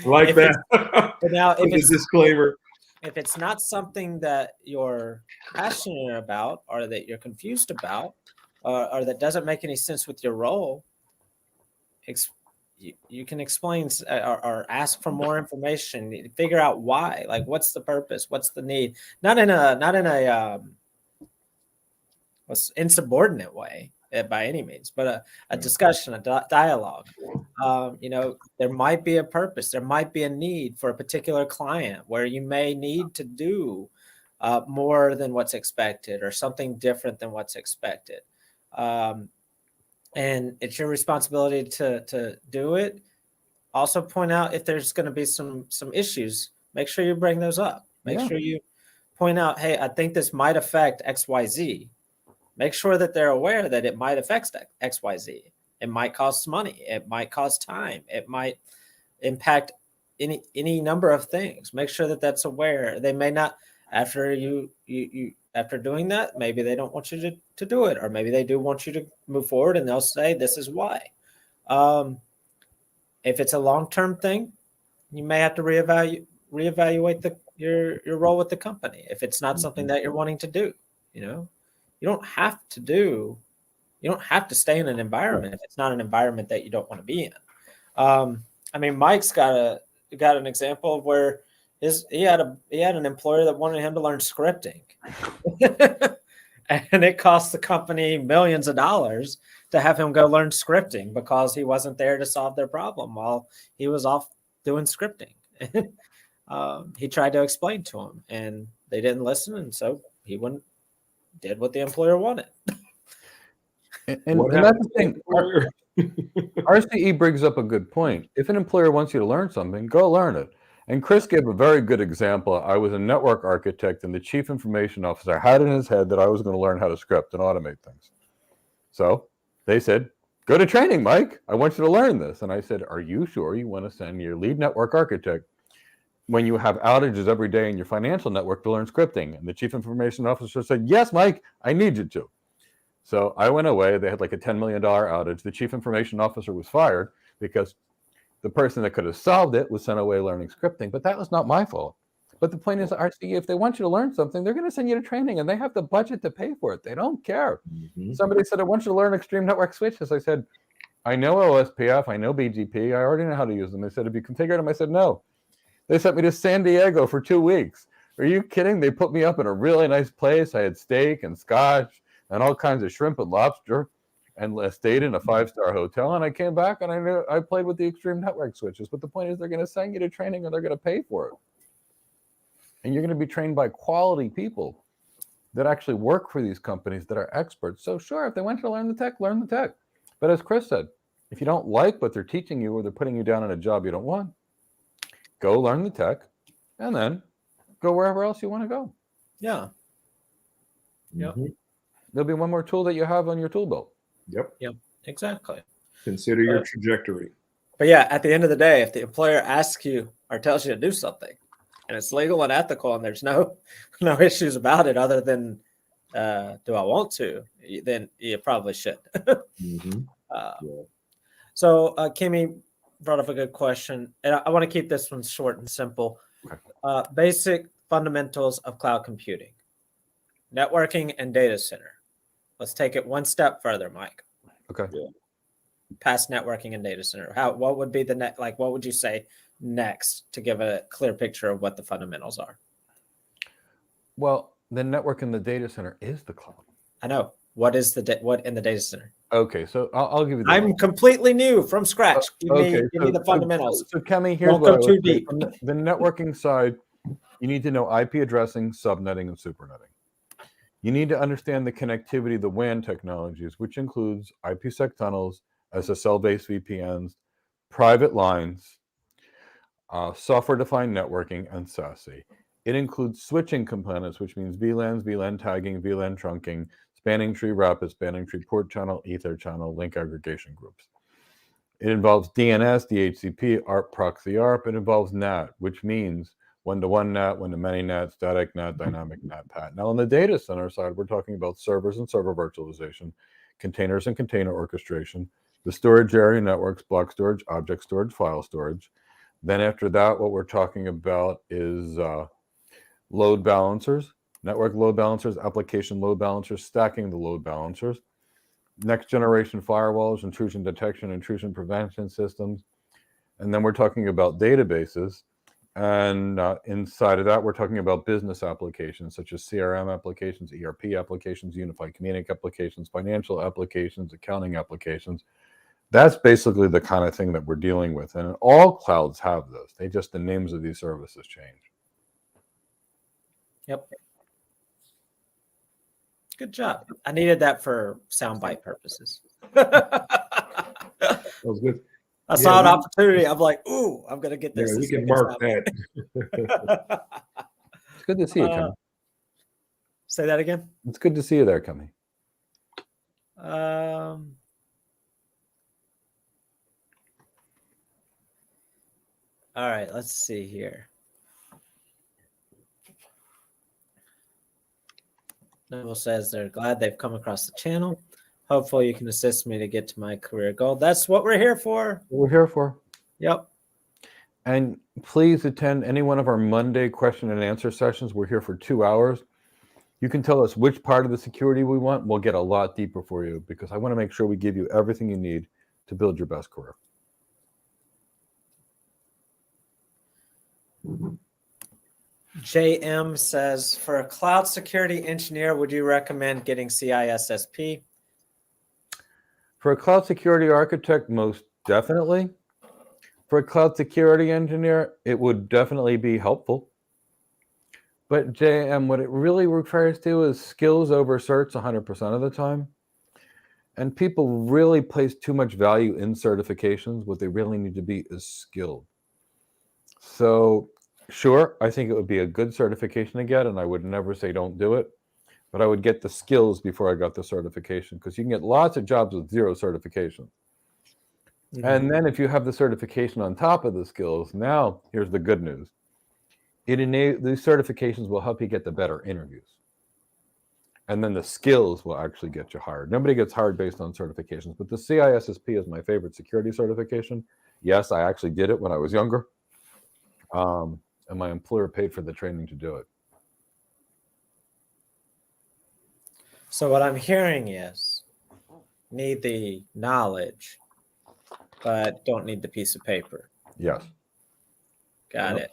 like if that. Now, if it's it's a disclaimer, if it's not something that you're passionate about, or that you're confused about, or that doesn't make any sense with your role, you can explain or ask for more information. Figure out why. Like, what's the purpose? What's the need? Not in a insubordinate way by any means, but a discussion, a dialogue. There might be a purpose. There might be a need for a particular client where you may need to do more than what's expected or something different than what's expected. And it's your responsibility to do it. Also point out if there's going to be some issues, make sure you bring those up. Make sure you point out, hey, I think this might affect XYZ. Make sure that they're aware that it might affect XYZ. It might cost money. It might cost time. It might impact any number of things. Make sure that that's aware. They may not, after after doing that, maybe they don't want you to do it, or maybe they do want you to move forward, and they'll say, this is why. If it's a long-term thing, you may have to reevaluate your role with the company. If it's not something that you're wanting to do, you don't have to stay in an environment if it's not an environment that you don't want to be in. Mike's got an example of where he had an employer that wanted him to learn scripting. And it cost the company millions of dollars to have him go learn scripting because he wasn't there to solve their problem while he was off doing scripting. He tried to explain to him, and they didn't listen, and so he did what the employer wanted. And that's the thing. RCE brings up a good point. If an employer wants you to learn something, go learn it. And Chris gave a very good example. I was a network architect, and the chief information officer had in his head that I was going to learn how to script and automate things. So they said, go to training, Mike. I want you to learn this. And I said, are you sure you want to send your lead network architect when you have outages every day in your financial network to learn scripting? And the chief information officer said, yes, Mike, I need you to. So I went away. They had like a $10 million outage. The chief information officer was fired because the person that could have solved it was sent away learning scripting, but that was not my fault. But the point is, RC, if they want you to learn something, they're going to send you to training, and they have the budget to pay for it. They don't care. Mhm. Somebody said, I want you to learn extreme network switches. I said, I know OSPF, I know BGP, I already know how to use them. They said, have you configured them? I said, no. They sent me to San Diego for 2 weeks. Are you kidding? They put me up in a really nice place. I had steak and scotch and all kinds of shrimp and lobster, and stayed in a 5-star hotel. And I came back and I played with the extreme network switches. But the point is, they're going to send you to training and they're going to pay for it. And you're going to be trained by quality people that actually work for these companies that are experts. So sure, if they want you to learn the tech, learn the tech. But as Chris said, if you don't like what they're teaching you, or they're putting you down in a job you don't want, go learn the tech and then go wherever else you want to go. Yeah. Yep. Mhm. There'll be one more tool that you have on your tool belt. Yep. Exactly. Consider your trajectory. But yeah, at the end of the day, if the employer asks you or tells you to do something and it's legal and ethical and there's no issues about it other than do I want to, then you probably should. Mhm. Yeah. So Kimmy brought up a good question, and I want to keep this one short and simple. Okay. Basic fundamentals of cloud computing, networking, and data center. Let's take it one step further, Mike. Okay. Yeah. Past networking and data center. What would be the what would you say next to give a clear picture of what the fundamentals are? Well, the network in the data center is the cloud. I know. What is what in the data center? Okay, so I'll give you. I'm completely new from scratch. Give me the fundamentals. So Kemi, here's Don't what go I would too say. deep. From the networking side, you need to know IP addressing, subnetting, and supernetting. You need to understand the connectivity of the WAN technologies, which includes IPsec tunnels, SSL-based VPNs, private lines, software-defined networking, and SASE. It includes switching components, which means VLANs, VLAN tagging, VLAN trunking, spanning tree rapid, spanning tree port channel, ether channel, link aggregation groups. It involves DNS, DHCP, ARP, proxy ARP. It involves NAT, which means one-to-one NAT, one-to-many NAT, static NAT, dynamic NAT, PAT. Now, on the data center side, we're talking about servers and server virtualization, containers and container orchestration, the storage area networks, block storage, object storage, file storage. Then after that, what we're talking about is load balancers, network load balancers, application load balancers, stacking the load balancers, next generation firewalls, intrusion detection, intrusion prevention systems. And then we're talking about databases. And inside of that, we're talking about business applications such as CRM applications, ERP applications, unified communication applications, financial applications, accounting applications. That's basically the kind of thing that we're dealing with. And all clouds have this. The names of these services change. Yep. Good job. I needed that for soundbite purposes. That was good. I saw an opportunity. I'm like, ooh, I'm going to get this. Yeah, we can mark that. It's good to see you, Kemi. Say that again. It's good to see you there, Kemi. All right, let's see here. Neville says they're glad they've come across the channel. Hopefully you can assist me to get to my career goal. That's what we're here for. We're here for. Yep. And please attend any one of our Monday question and answer sessions. We're here for 2 hours. You can tell us which part of the security we want. We'll get a lot deeper for you because I want to make sure we give you everything you need to build your best career. JM says, for a cloud security engineer, would you recommend getting CISSP? For a cloud security architect, most definitely. For a cloud security engineer, it would definitely be helpful. But JM, what it really refers to is skills over certs 100% of the time. And people really place too much value in certifications. What they really need to be is skilled. So sure, I think it would be a good certification to get, and I would never say don't do it. But I would get the skills before I got the certification because you can get lots of jobs with 0 certification. Mm-hmm. And then if you have the certification on top of the skills, now here's the good news. These certifications will help you get the better interviews. And then the skills will actually get you hired. Nobody gets hired based on certifications, but the CISSP is my favorite security certification. Yes, I actually did it when I was younger. and my employer paid for the training to do it. So what I'm hearing is need the knowledge, but don't need the piece of paper. Yes. Got Yep. it.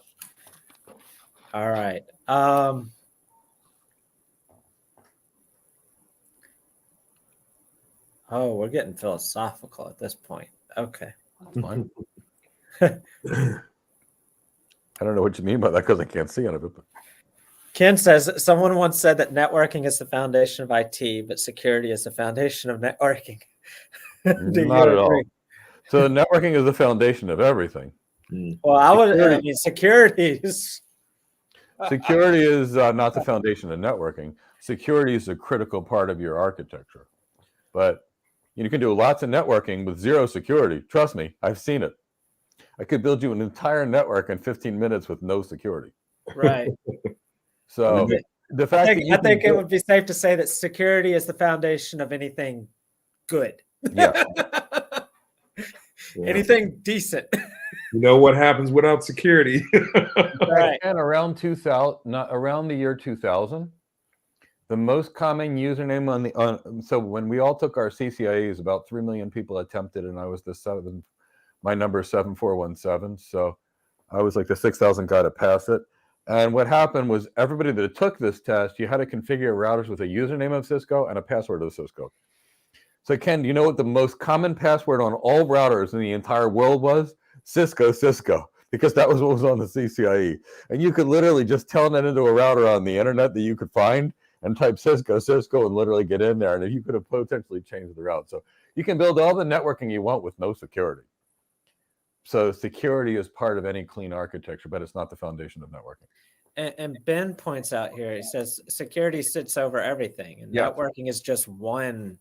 All right. Oh, we're getting philosophical at this point. Okay. Fine. I don't know what you mean by that because I can't see any of it. But Ken says someone once said that networking is the foundation of IT, but security is the foundation of networking. Do not you at all. agree? So networking is the foundation of everything. Well, I Security. mean, security is. Security is not the foundation of networking. Security is a critical part of your architecture. But you can do lots of networking with zero security. Trust me, I've seen it. I could build you an entire network in 15 minutes with no security. Right. So the fact that you I think it would be safe to say that security is the foundation of anything good. Yeah. Anything decent. You know what happens without security? Right. And around 2000, around the year 2000, the most common username so when we all took our CCIEs, about 3 million people attempted, and I was my number is 7417. So I was like the 6,000 guy to pass it. And what happened was everybody that took this test, you had to configure routers with a username of Cisco and a password of Cisco. So Ken, do you know what the most common password on all routers in the entire world was? Cisco, because that was what was on the CCIE. And you could literally just tell that into a router on the internet that you could find and type Cisco, and literally get in there. And you could have potentially changed the route. So you can build all the networking you want with no security. So security is part of any clean architecture, but it's not the foundation of networking. And Ben points out here, he says security sits over everything, and Yes. networking is just one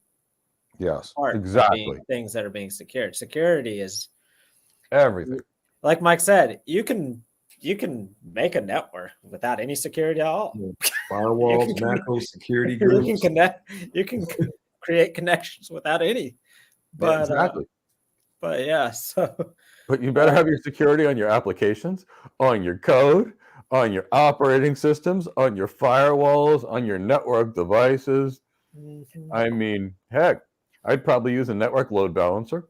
Yes, part exactly. of things that are being secured. Security is Everything. like Mike said, you can make a network without any security at all. Firewalls, macro security groups. You can create connections without any. But Exactly. but yeah, so But you better have your security on your applications, on your code, on your operating systems, on your firewalls, on your network devices. I mean, heck, I'd probably use a network load balancer.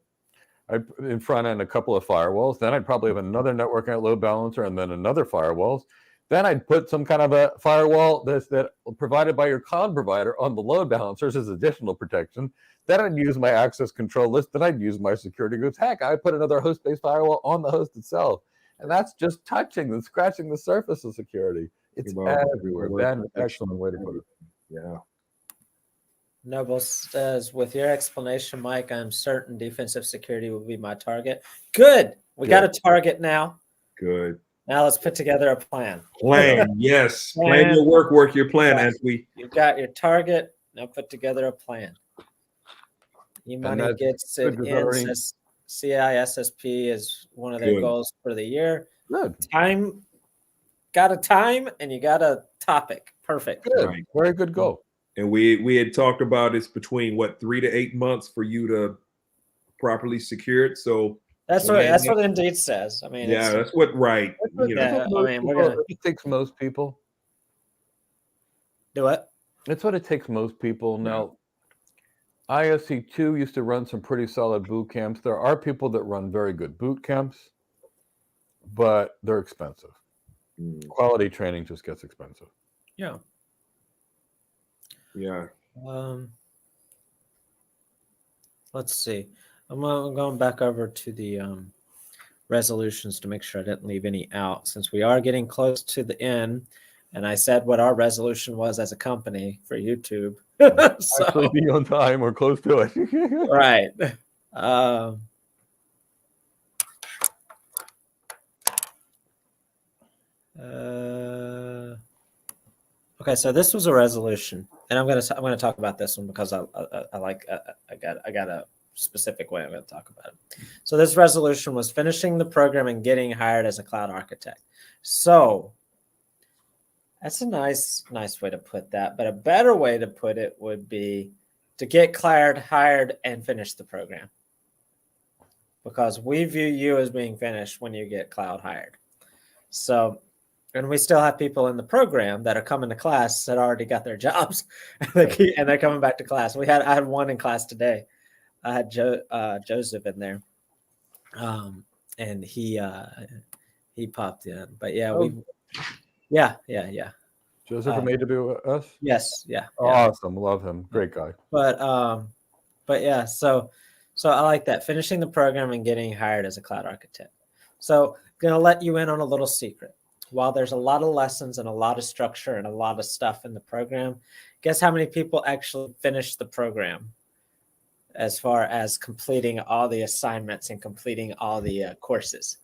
I'd put in front end a couple of firewalls. Then I'd probably have another network load balancer and then another firewalls. Then I'd put some kind of a firewall that provided by your cloud provider on the load balancers as additional protection. Then I'd use my access control list. Then I'd use my security groups. Heck, I'd put another host-based firewall on the host itself. And that's just touching and scratching the surface of security. It's everywhere. Ben, excellent way to put it. Yeah. Noble says, with your explanation, Mike, I'm certain defensive security will be my target. Good. We got a target now. Good. Now let's put together a plan. Plan. Yes. Plan your work your plan, Yes. as we. You've got your target. Now put together a plan. E-Money gets it in, says CISSP is one of their goals for the year. Good. Time, got a time, and you got a topic. Perfect. Good. Right. Very good goal. And we had talked about it's between 3 to 8 months for you to properly secure it. So that's what Indeed says. I mean, yeah, that's what we're gonna. It takes most people. Do what? It's what it takes most people. Now, ISC2 used to run some pretty solid boot camps. There are people that run very good boot camps, but they're expensive. Quality training just gets expensive. Yeah. Yeah. Let's see. I'm going back over to the resolutions to make sure I didn't leave any out, since we are getting close to the end. And I said what our resolution was as a company for YouTube. So, actually be on time or close to it. Right. Okay, so this was a resolution, and I'm gonna talk about this one because I got a specific way I'm going to talk about it. So this resolution was finishing the program and getting hired as a cloud architect. So that's a nice way to put that, but a better way to put it would be to get hired and finish the program, because we view you as being finished when you get cloud hired. So And we still have people in the program that are coming to class that already got their jobs, and they're coming back to class. I had one in class today. I had Joseph in there, and he popped in. But yeah, yeah. Joseph from AWS. Yes, yeah. Awesome, love him, great guy. But yeah, so I like that, finishing the program and getting hired as a cloud architect. So gonna let you in on a little secret. While there's a lot of lessons and a lot of structure and a lot of stuff in the program, guess how many people actually finish the program as far as completing all the assignments and completing all the courses?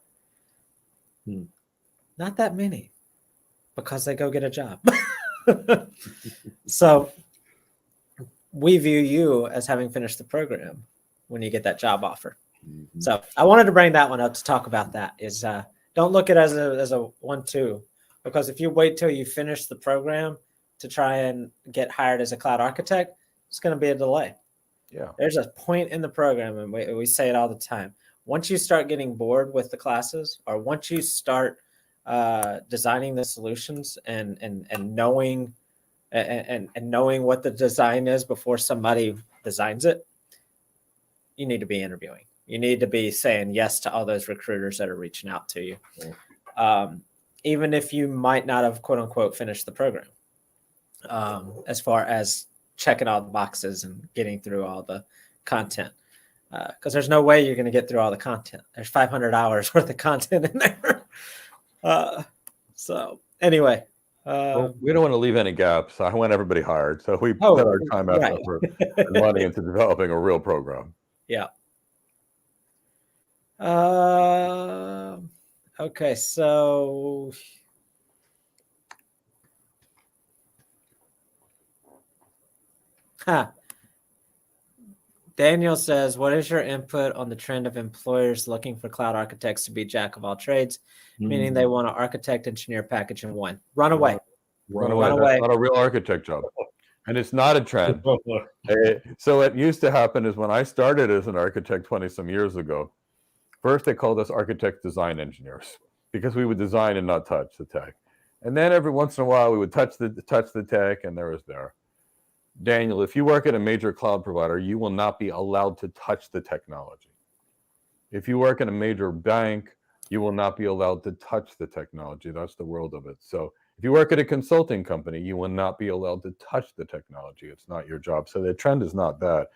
Not that many, because they go get a job. So we view you as having finished the program when you get that job offer. Mm-hmm. So I wanted to bring that one up to talk about that. Is don't look at it as a 1-2, because if you wait till you finish the program to try and get hired as a cloud architect, it's going to be a delay. Yeah. There's a point in the program, and we say it all the time. Once you start getting bored with the classes, or once you start designing the solutions and knowing and knowing what the design is before somebody designs it, you need to be interviewing. You need to be saying yes to all those recruiters that are reaching out to you, even if you might not have, quote unquote, finished the program, as far as checking all the boxes and getting through all the content. Because there's no way you're going to get through all the content. There's 500 hours worth of content in there. So anyway. Well, we don't want to leave any gaps. I want everybody hired. So we put our time, effort, and money into developing a real program. Yeah. Okay, so Daniel says, what is your input on the trend of employers looking for cloud architects to be jack of all trades, meaning they want an architect, engineer package in one? Run away. Run away. That's not a real architect job. And it's not a trend. So it used to happen is when I started as an architect 20 some years ago, first they called us architect design engineers because we would design and not touch the tech. And then every once in a while we would touch the tech, and there was there. Daniel, if you work at a major cloud provider, you will not be allowed to touch the technology. If you work in a major bank, you will not be allowed to touch the technology. That's the world of it. So if you work at a consulting company, you will not be allowed to touch the technology. It's not your job. So the trend is not that.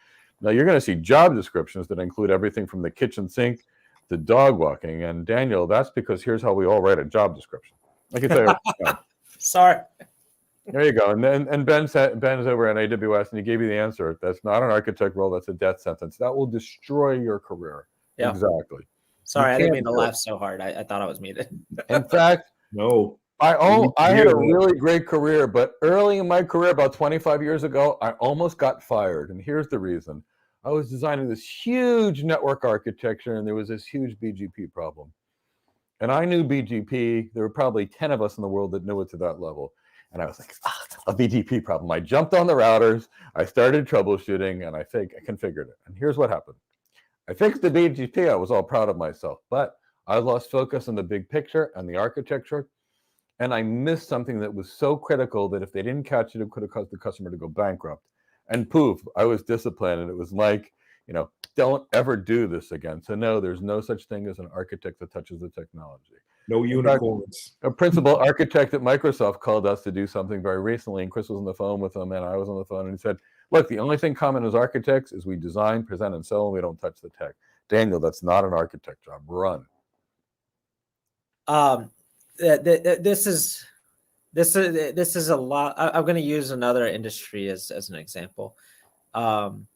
Now you're going to see job descriptions that include everything from the kitchen sink to dog walking. And Daniel, that's because here's how we all write a job description. I can tell you. Sorry. There you go. And Ben's over at AWS, and he gave you the answer. That's not an architect role. That's a death sentence. That will destroy your career. Yeah. Exactly. Sorry, I didn't mean to laugh so hard. I thought I was muted. In fact, no. I had a really great career, but early in my career, about 25 years ago, I almost got fired. And here's the reason. I was designing this huge network architecture, and there was this huge BGP problem. And I knew BGP. There were probably 10 of us in the world that knew it to that level. And I was like, a BGP problem. I jumped on the routers. I started troubleshooting, and I configured it. And here's what happened. I fixed the BGP. I was all proud of myself. But I lost focus on the big picture and the architecture. And I missed something that was so critical that if they didn't catch it, it could have caused the customer to go bankrupt. And poof, I was disciplined. And it was like, don't ever do this again. So no, there's no such thing as an architect that touches the technology. No unicorns. A principal architect at Microsoft called us to do something very recently, and Chris was on the phone with him, and I was on the phone, and he said, look, the only thing common as architects is we design, present, and sell, and we don't touch the tech. Daniel, that's not an architect job. Run. This is a lot. I'm going to use another industry as an example, and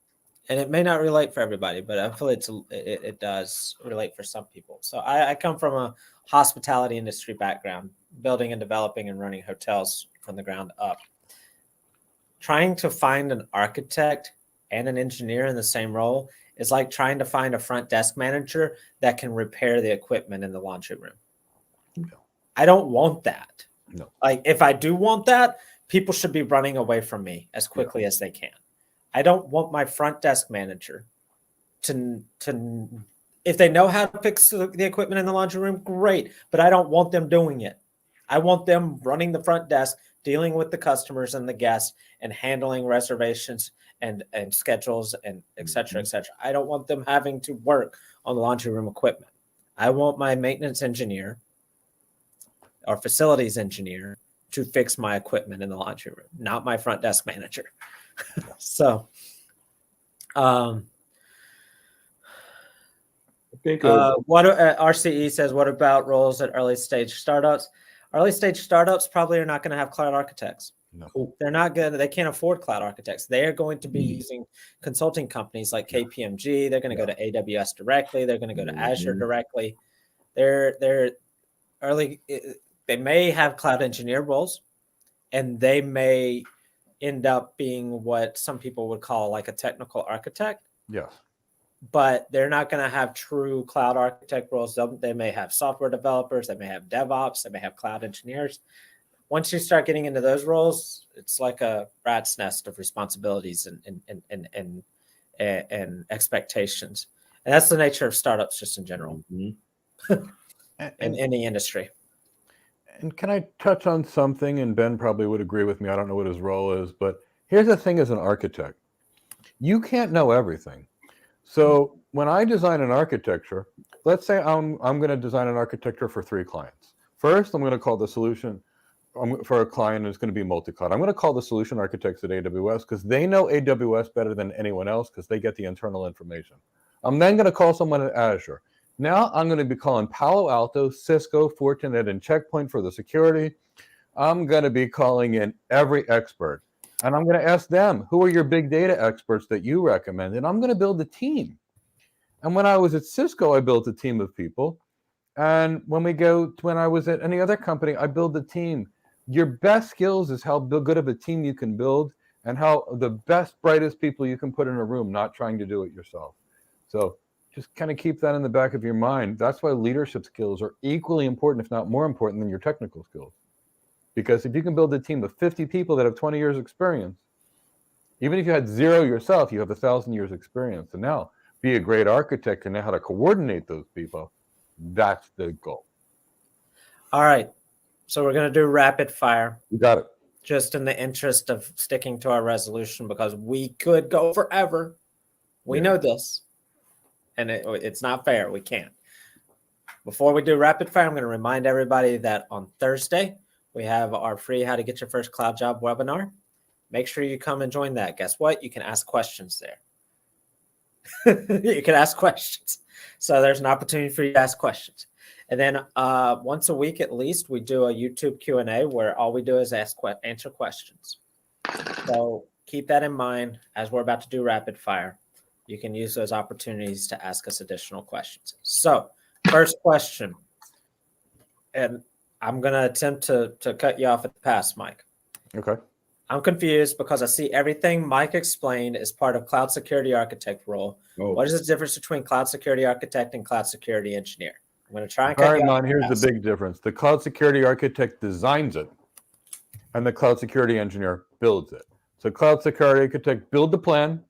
it may not relate for everybody, but I feel it does relate for some people. So I come from a hospitality industry background, building and developing and running hotels from the ground up. Trying to find an architect and an engineer in the same role is like trying to find a front desk manager that can repair the equipment in the laundry room. No. I don't want that. No. Like if I do want that, people should be running away from me as quickly as they can. I don't want my front desk manager to if they know how to fix the equipment in the laundry room, great. But I don't want them doing it. I want them running the front desk, dealing with the customers and the guests, and handling reservations and schedules and et cetera, et cetera. I don't want them having to work on the laundry room equipment. I want my maintenance engineer or facilities engineer to fix my equipment in the laundry room, not my front desk manager. So, I think what RCE says, what about roles at early stage startups? Early stage startups probably are not going to have cloud architects. No. They're not good. They can't afford cloud architects. They are going to be using consulting companies like KPMG. They're going to go to AWS directly. They're going to go to Azure directly. They're early. They may have cloud engineer roles, and they may end up being what some people would call like a technical architect. Yes. But they're not going to have true cloud architect roles. They may have software developers. They may have DevOps. They may have cloud engineers. Once you start getting into those roles, it's like a rat's nest of responsibilities and expectations. And that's the nature of startups just in general, in any industry. And can I touch on something? And Ben probably would agree with me. I don't know what his role is, but here's the thing as an architect. You can't know everything. So when I design an architecture, let's say I'm going to design an architecture for 3 clients. First, I'm going to call the solution for a client who's going to be multi-cloud. I'm going to call the solution architects at AWS because they know AWS better than anyone else because they get the internal information. I'm then going to call someone at Azure. Now I'm going to be calling Palo Alto, Cisco, Fortinet, and Checkpoint for the security. I'm going to be calling in every expert. And I'm going to ask them, who are your big data experts that you recommend? And I'm going to build a team. And when I was at Cisco, I built a team of people. And when I was at any other company, I build a team. Your best skills is how good of a team you can build and how the best, brightest people you can put in a room, not trying to do it yourself. So just kind of keep that in the back of your mind. That's why leadership skills are equally important, if not more important than your technical skills. Because if you can build a team of 50 people that have 20 years experience, even if you had 0 yourself, you have 1,000 years experience. And now be a great architect and know how to coordinate those people. That's the goal. All right. So we're going to do rapid fire. You got it. Just in the interest of sticking to our resolution because we could go forever. We know this. And it's not fair. We can't. Before we do rapid fire, I'm going to remind everybody that on Thursday, we have our free How to Get Your First Cloud Job webinar. Make sure you come and join that. Guess what? You can ask questions there. You can ask questions. So there's an opportunity for you to ask questions. And then once a week at least, we do a YouTube Q&A where all we do is answer questions. So keep that in mind as we're about to do rapid fire. You can use those opportunities to ask us additional questions. So first question, and I'm going to attempt to cut you off at the pass, Mike. Okay. I'm confused because I see everything Mike explained as part of cloud security architect role. What is the difference between cloud security architect and cloud security engineer? I'm going to try and cut you off. Here's the big difference. The cloud security architect designs it, and the cloud security engineer builds it. So cloud security architect build the plan,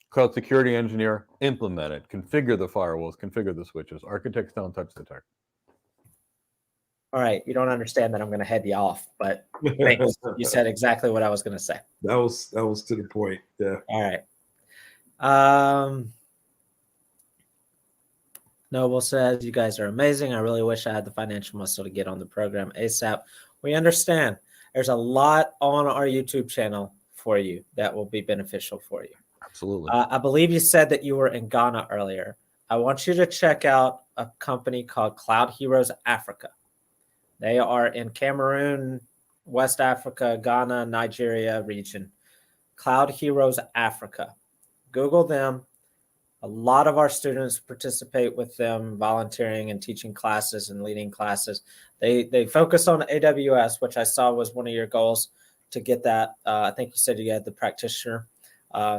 cloud security engineer implement it, configure the firewalls, configure the switches. Architects don't touch the tech. All right, you don't understand that I'm going to head you off, but thanks. You said exactly what I was going to say. That was to the point. Yeah. All right. Noble says, you guys are amazing. I really wish I had the financial muscle to get on the program ASAP. We understand. There's a lot on our YouTube channel for you that will be beneficial for you. Absolutely. I believe you said that you were in Ghana earlier. I want you to check out a company called Cloud Heroes Africa. They are in Cameroon, West Africa, Ghana, Nigeria region. Cloud Heroes Africa. Google them. A lot of our students participate with them, volunteering and teaching classes and leading classes. They focus on AWS, which I saw was one of your goals to get that. I think you said you had the practitioner.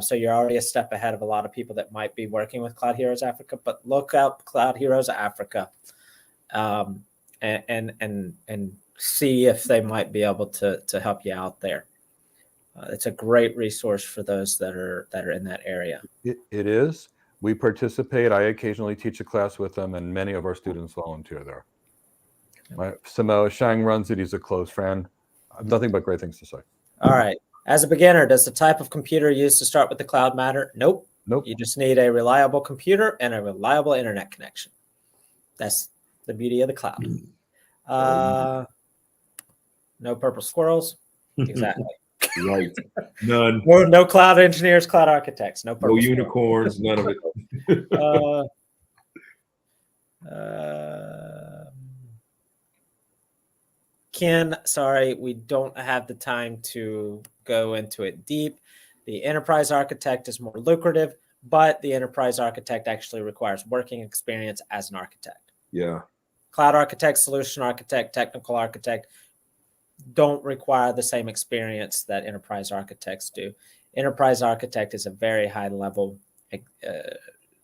So you're already a step ahead of a lot of people that might be working with Cloud Heroes Africa. But look up Cloud Heroes Africa and see if they might be able to help you out there. It's a great resource for those that are in that area. It is. We participate. I occasionally teach a class with them, and many of our students volunteer there. My Samoa Shang runs it. He's a close friend. I have nothing but great things to say. All right. As a beginner, does the type of computer used to start with the cloud matter? Nope. Nope. You just need a reliable computer and a reliable internet connection. That's the beauty of the cloud. No purple squirrels. Exactly. Right. None. No cloud engineers, cloud architects. No purple No squirrels. unicorns. None of it. Ken, sorry, we don't have the time to go into it deep. The enterprise architect is more lucrative, but the enterprise architect actually requires working experience as an architect. Yeah. Cloud architect, solution architect, technical architect don't require the same experience that enterprise architects do. Enterprise architect is a very high level,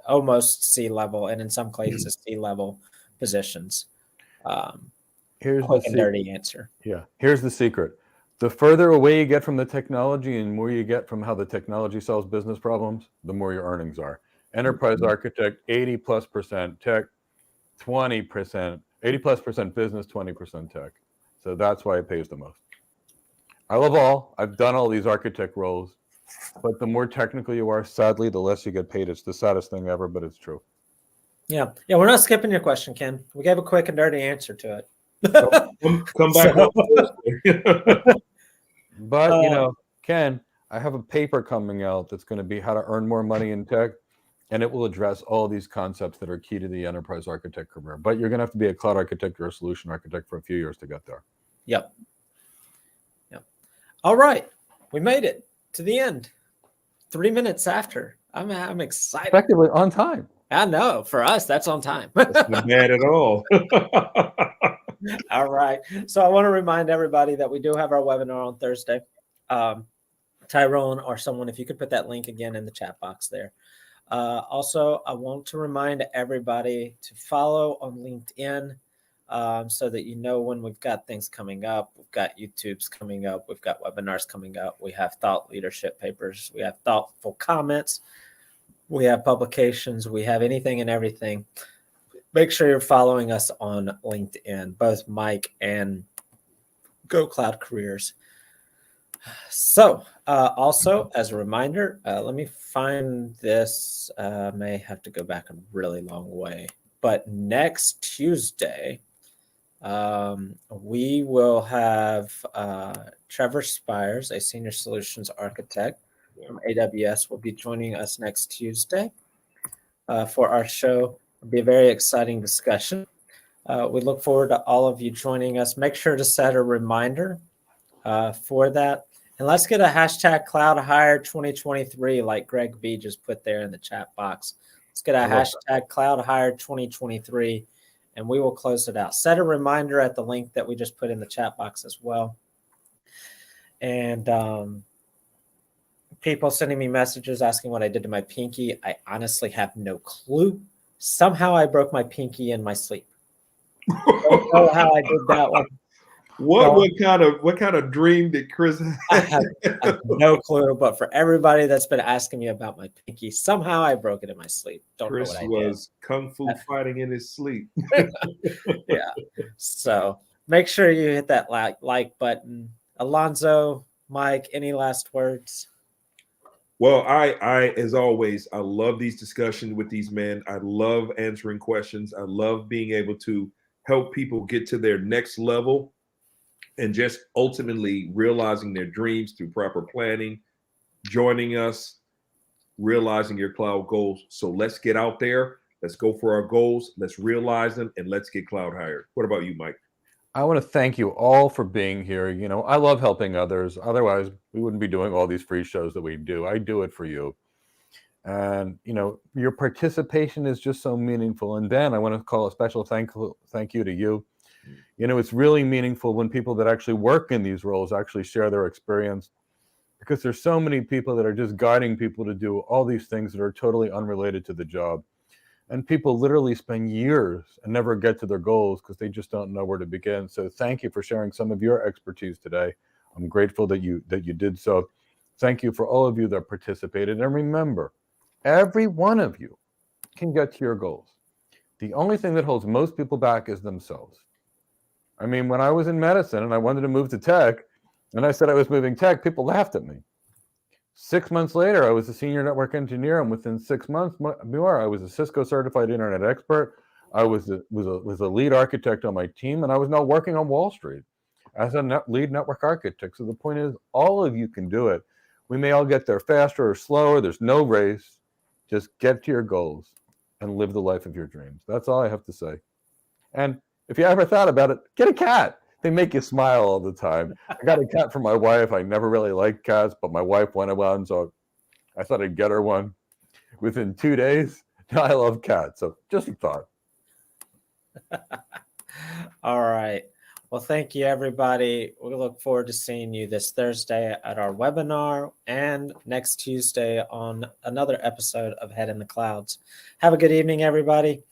almost C-level, and in some cases C-level positions. Here's quick the and dirty answer. Yeah, here's the secret. The further away you get from the technology and more you get from how the technology solves business problems, the more your earnings are. Enterprise architect, 80+% tech, 20%, 80+% business, 20% tech. So that's why it pays the most. I love all. I've done all these architect roles, but the more technical you are, sadly, the less you get paid. It's the saddest thing ever, but it's true. Yeah, we're not skipping your question, Ken. We gave a quick and dirty answer to it. Come back. But, Ken, I have a paper coming out that's going to be how to earn more money in tech, and it will address all these concepts that are key to the enterprise architect career. But you're going to have to be a cloud architect or a solution architect for a few years to get there. Yep. All right. We made it to the end. 3 minutes after. I'm excited. Effectively on time. I know. For us, that's on time. That's not bad at all. All right. So I want to remind everybody that we do have our webinar on Thursday. Tyrone or someone, if you could put that link again in the chat box there. Also, I want to remind everybody to follow on LinkedIn so that you know when we've got things coming up. We've got YouTube's coming up. We've got webinars coming up. We have thought leadership papers. We have thoughtful comments. We have publications. We have anything and everything. Make sure you're following us on LinkedIn, both Mike and Go Cloud Careers. So also, as a reminder, let me find this. May have to go back a really long way. But next Tuesday, we will have Trevor Spires, a senior solutions architect from AWS, will be joining us next Tuesday for our show. It'll be a very exciting discussion. We look forward to all of you joining us. Make sure to set a reminder for that. And let's get a hashtag Cloud Hire 2023 like Greg B just put there in the chat box. Let's get a hashtag Cloud Hire 2023 and we will close it out. Set a reminder at the link that we just put in the chat box as well. And people sending me messages asking what I did to my pinky. I honestly have no clue. Somehow I broke my pinky in my sleep. I don't know how I did that one. What kind of dream did Chris have? I have no clue, but for everybody that's been asking me about my pinky, somehow I broke it in my sleep. Chris was kung fu fighting in his sleep. Yeah. So make sure you hit that like button. Alonzo, Mike, any last words? Well, I as always, I love these discussions with these men. I love answering questions. I love being able to help people get to their next level and just ultimately realizing their dreams through proper planning, joining us, realizing your cloud goals. So let's get out there. Let's go for our goals. Let's realize them and let's get cloud hired. What about you, Mike? I want to thank you all for being here. You know, I love helping others. Otherwise, we wouldn't be doing all these free shows that we do. I do it for you. And, you know, your participation is just so meaningful. And Ben, I want to call a special thank you to you. You know, it's really meaningful when people that actually work in these roles actually share their experience, because there's so many people that are just guiding people to do all these things that are totally unrelated to the job. And people literally spend years and never get to their goals because they just don't know where to begin. So thank you for sharing some of your expertise today. I'm grateful that you did so. Thank you for all of you that participated. And remember, every one of you can get to your goals. The only thing that holds most people back is themselves. I mean, when I was in medicine and I wanted to move to tech, and I said I was moving tech, people laughed at me. 6 months later, I was a senior network engineer, and within 6 months more, I was a Cisco certified internet expert. I was a lead architect on my team, and I was now working on Wall Street as a lead network architect. So the point is, all of you can do it. We may all get there faster or slower. There's no race. Just get to your goals and live the life of your dreams. That's all I have to say. And if you ever thought about it, get a cat. They make you smile all the time. I got a cat for my wife. I never really liked cats, but my wife wanted one, so I thought I'd get her one. Within 2 days, now I love cats. So just a thought. All right. Well, thank you, everybody. We look forward to seeing you this Thursday at our webinar and next Tuesday on another episode of Head in the Clouds. Have a good evening, everybody.